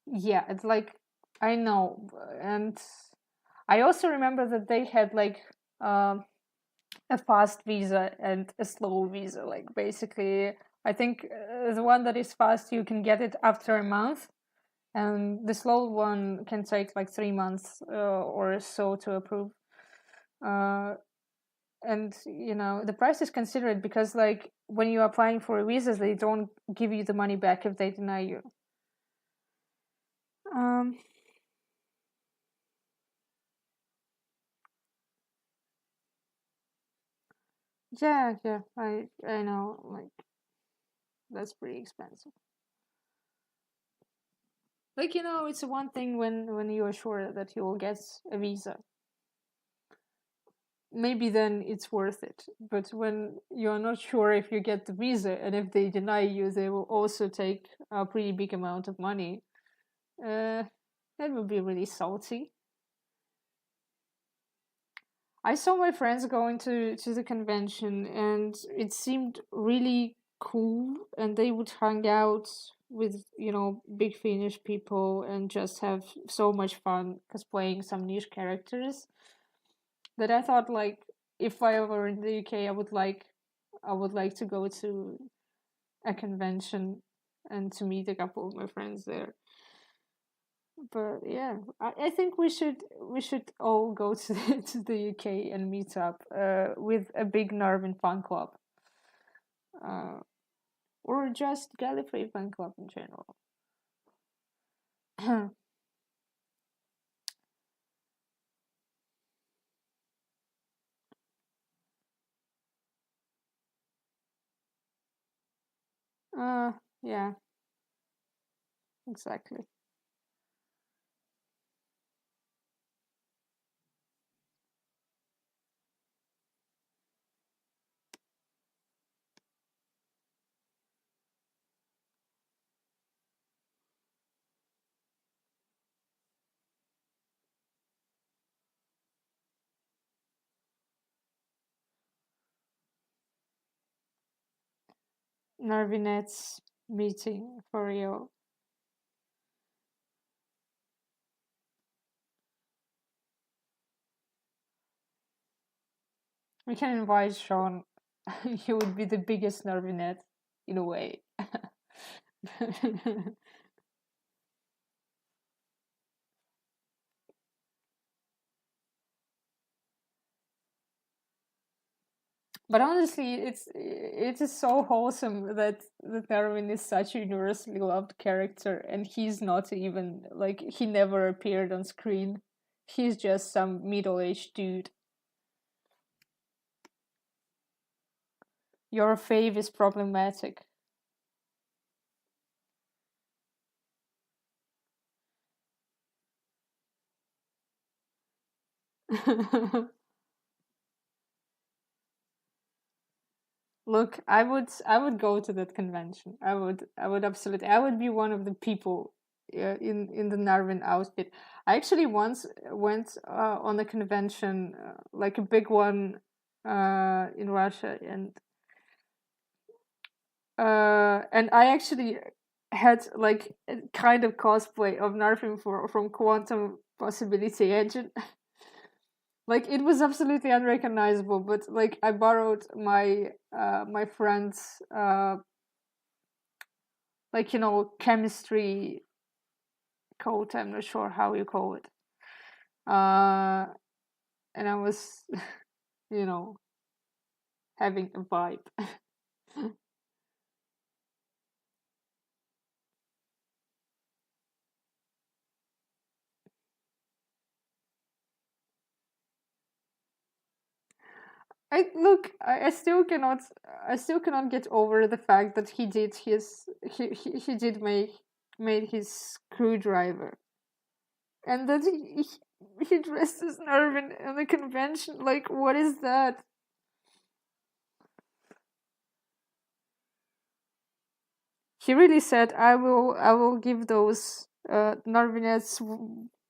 yeah, it's like I know, and I also remember that they had like um, a fast visa and a slow visa. Like basically, I think the one that is fast you can get it after a month, and the slow one can take like 3 months or so to approve. Uh, and the price is considered because like when you're applying for a visa, they don't give you the money back if they deny you. Um, yeah, yeah, I know, like that's pretty expensive. Like it's one thing when you are sure that you will get a visa. Maybe then it's worth it. But when you're not sure if you get the visa, and if they deny you, they will also take a pretty big amount of money. Uh, that would be really salty. I saw my friends going to the convention, and it seemed really cool. And they would hang out with big Finnish people and just have so much fun cosplaying some niche characters. That I thought, like, if I were in the UK, I would like to go to a convention and to meet a couple of my friends there. But yeah, I think we should all go to to the UK and meet up with a big Narvin fan club. uh, or just Gallifrey fan club in general. uh, yeah, exactly. Narvinet's meeting for real. We can invite Sean. He would be the biggest Narvinet in a way. But honestly, it is so wholesome that Narvin is such a universally loved character, and he's not even like he never appeared on screen. He's just some middle-aged dude. Your fave is problematic. Look, I would go to that convention. I would absolutely. I would be one of the people in the Narvin outfit. I actually once went on a convention, like a big one, in Russia, and I actually had like a kind of cosplay of Narvin from Quantum Possibility Engine. Like it was absolutely unrecognizable, but like I borrowed my friend's like chemistry coat. I'm not sure how you call it. And I was you know having a vibe. I still cannot get over the fact that he did made his screwdriver, and that he dressed as Nervin in the convention. Like, what is that? He really said, I will give those Narvinets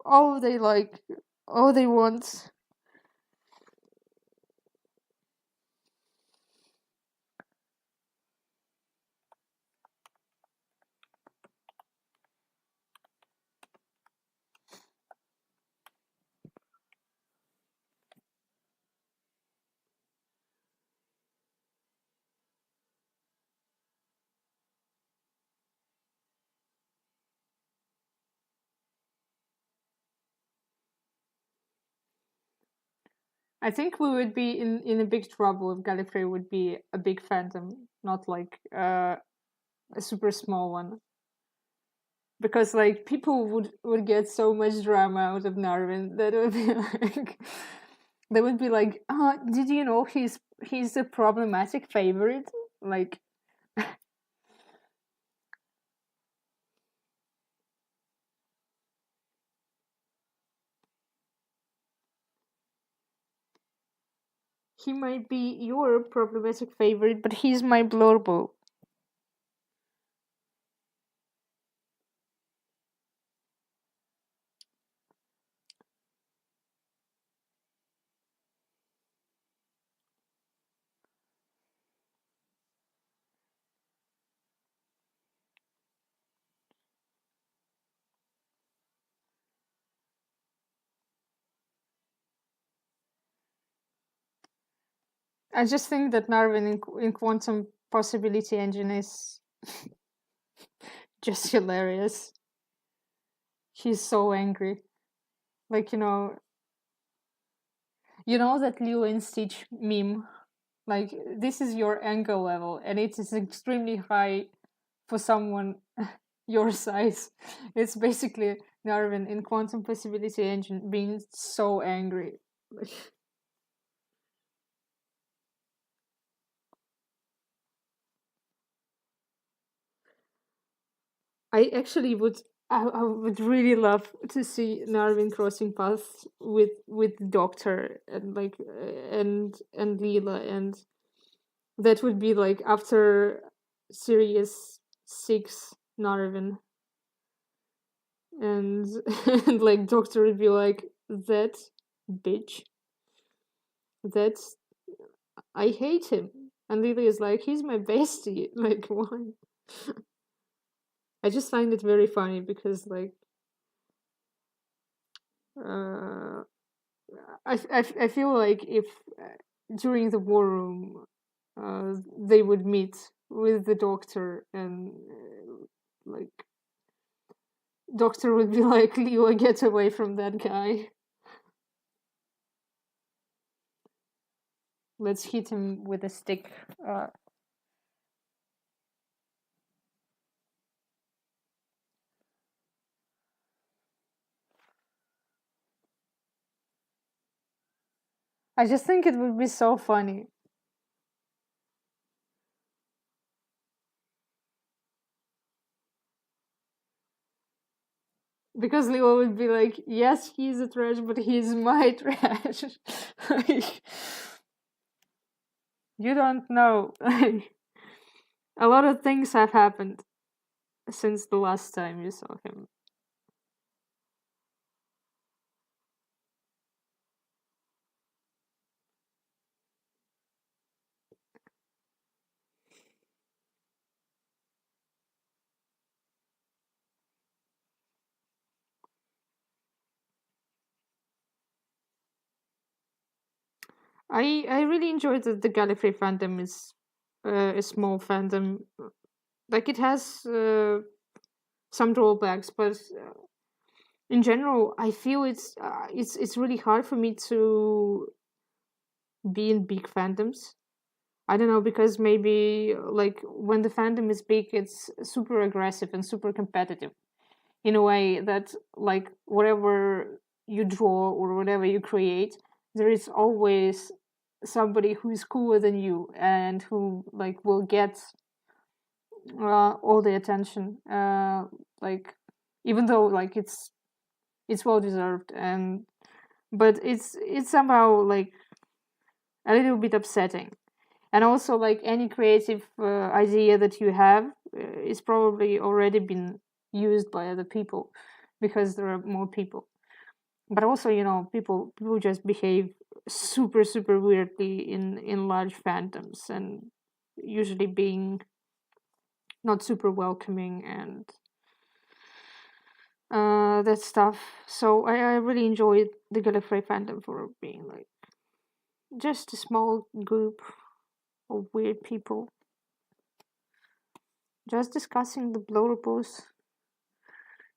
all they like, all they want. I think we would be in a big trouble if Gallifrey would be a big phantom, not like a super small one. Because like people would get so much drama out of Narvin that it would be like they would be like, did you know he's a problematic favorite? Like he might be your problematic favorite, but he's my blurbo. I just think that Narvin in Quantum Possibility Engine is just hilarious. He's so angry. Like, you know that Lilo and Stitch meme. Like, this is your anger level, and it is extremely high for someone your size. It's basically Narvin in Quantum Possibility Engine being so angry. Like, I actually would. I would really love to see Narvin crossing paths with Doctor and like and Leela, and that would be like after Series 6 Narvin, and and like Doctor would be like, that bitch, that's, I hate him, and Leela is like, he's my bestie. Like, why? I just find it very funny because like uh I feel like if during the war room they would meet with the Doctor, and like Doctor would be like, Leo, get away from that guy. Let's hit him with a stick. I just think it would be so funny. Because Leo would be like, yes, he's a trash, but he's my trash. Like, you don't know. Like, a lot of things have happened since the last time you saw him. I really enjoyed that the Gallifrey fandom is a small fandom. Like, it has some drawbacks, but in general, I feel it's really hard for me to be in big fandoms. I don't know, because maybe like when the fandom is big, it's super aggressive and super competitive in a way that like whatever you draw or whatever you create, there is always somebody who is cooler than you and who like will get all the attention. Like, even though like it's well deserved, and but it's somehow like a little bit upsetting. And also, like any creative idea that you have is probably already been used by other people because there are more people. But also, people just behave super weirdly in large fandoms, and usually being not super welcoming and that stuff. So I really enjoyed the Gallifrey fandom for being like just a small group of weird people just discussing the blow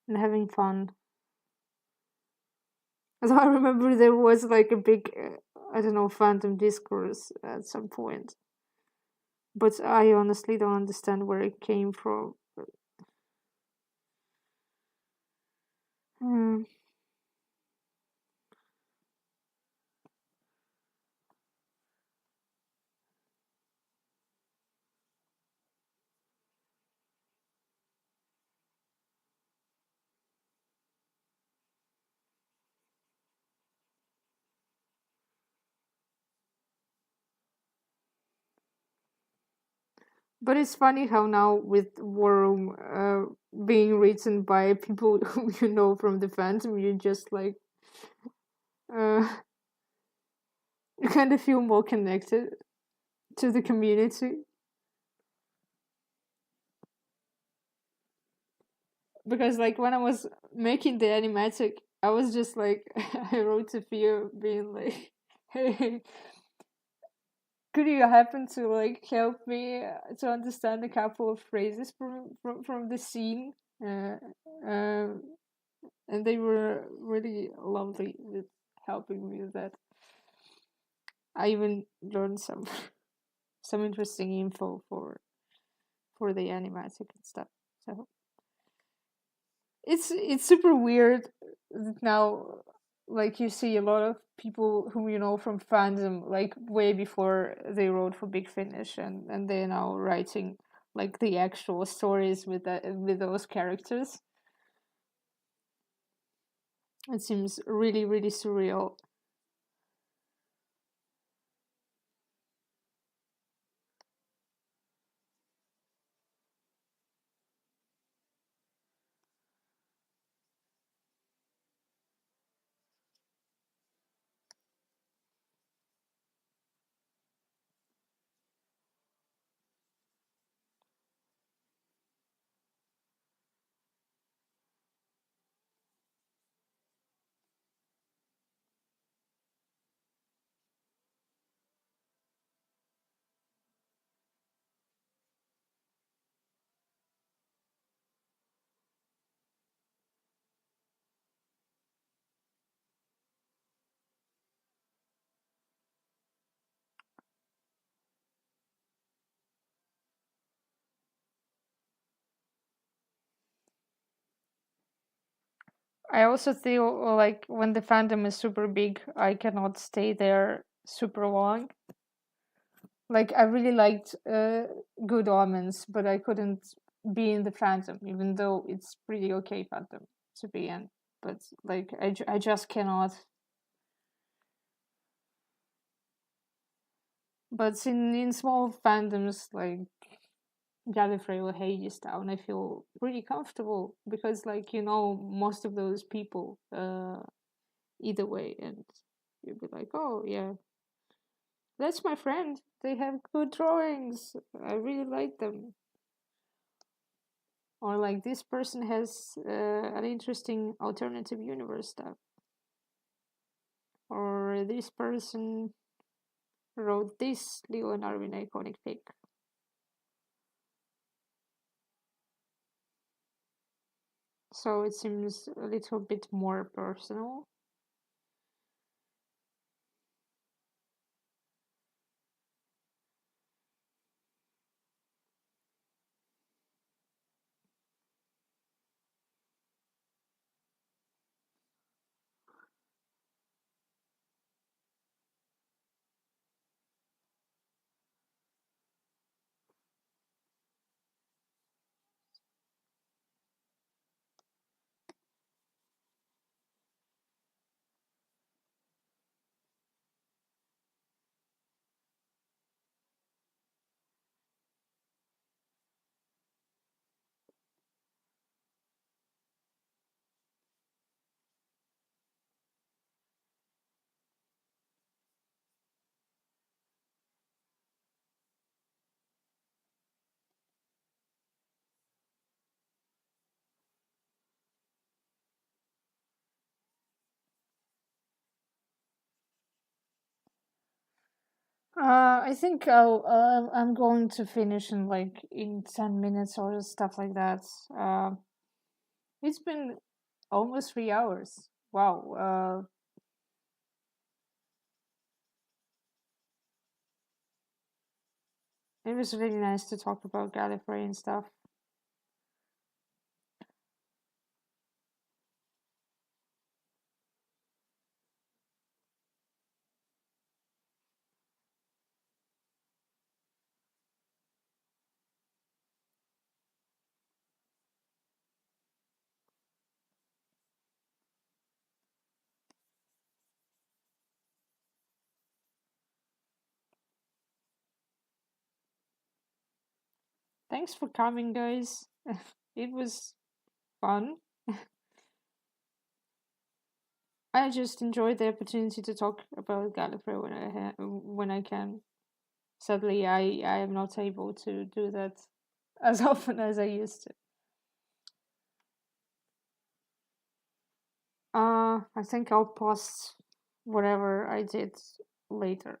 and having fun. Although I remember there was like a big, I don't know, fandom discourse at some point. But I honestly don't understand where it came from. Hmm. But it's funny how now with War Room being written by people who you know from the fandom, you just like uh, you kind of feel more connected to the community. Because like when I was making the animatic, I was just like I wrote to Fear being like, hey, could you happen to like help me to understand a couple of phrases from the scene? Um, and they were really lovely with helping me with that. I even learned some. some interesting info for the animatic and stuff. So it's super weird that now, like, you see a lot of people whom you know from fandom, like way before they wrote for Big Finish, and they're now writing like the actual stories with those characters. It seems really, really surreal. I also feel like when the fandom is super big, I cannot stay there super long. Like, I really liked Good Omens, but I couldn't be in the fandom, even though it's pretty okay fandom to be in. But like, I just cannot. But in small fandoms like Gallifrey or Hadestown, I feel pretty comfortable because, like, most of those people either way, and you'd be like, oh yeah, that's my friend. They have good drawings. I really like them. Or like, this person has an interesting alternative universe stuff. Or this person wrote this Leo and Arvin iconic fic. So it seems a little bit more personal. I think I'm going to finish in like in 10 minutes or stuff like that. It's been almost 3 hours. Wow. It was really nice to talk about Gallifrey and stuff. Thanks for coming, guys. It was fun. I just enjoyed the opportunity to talk about Gallifrey when I can. Sadly, I am not able to do that as often as I used to. I think I'll post whatever I did later.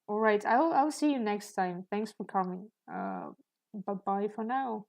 All right, I'll see you next time. Thanks for coming. Bye bye for now.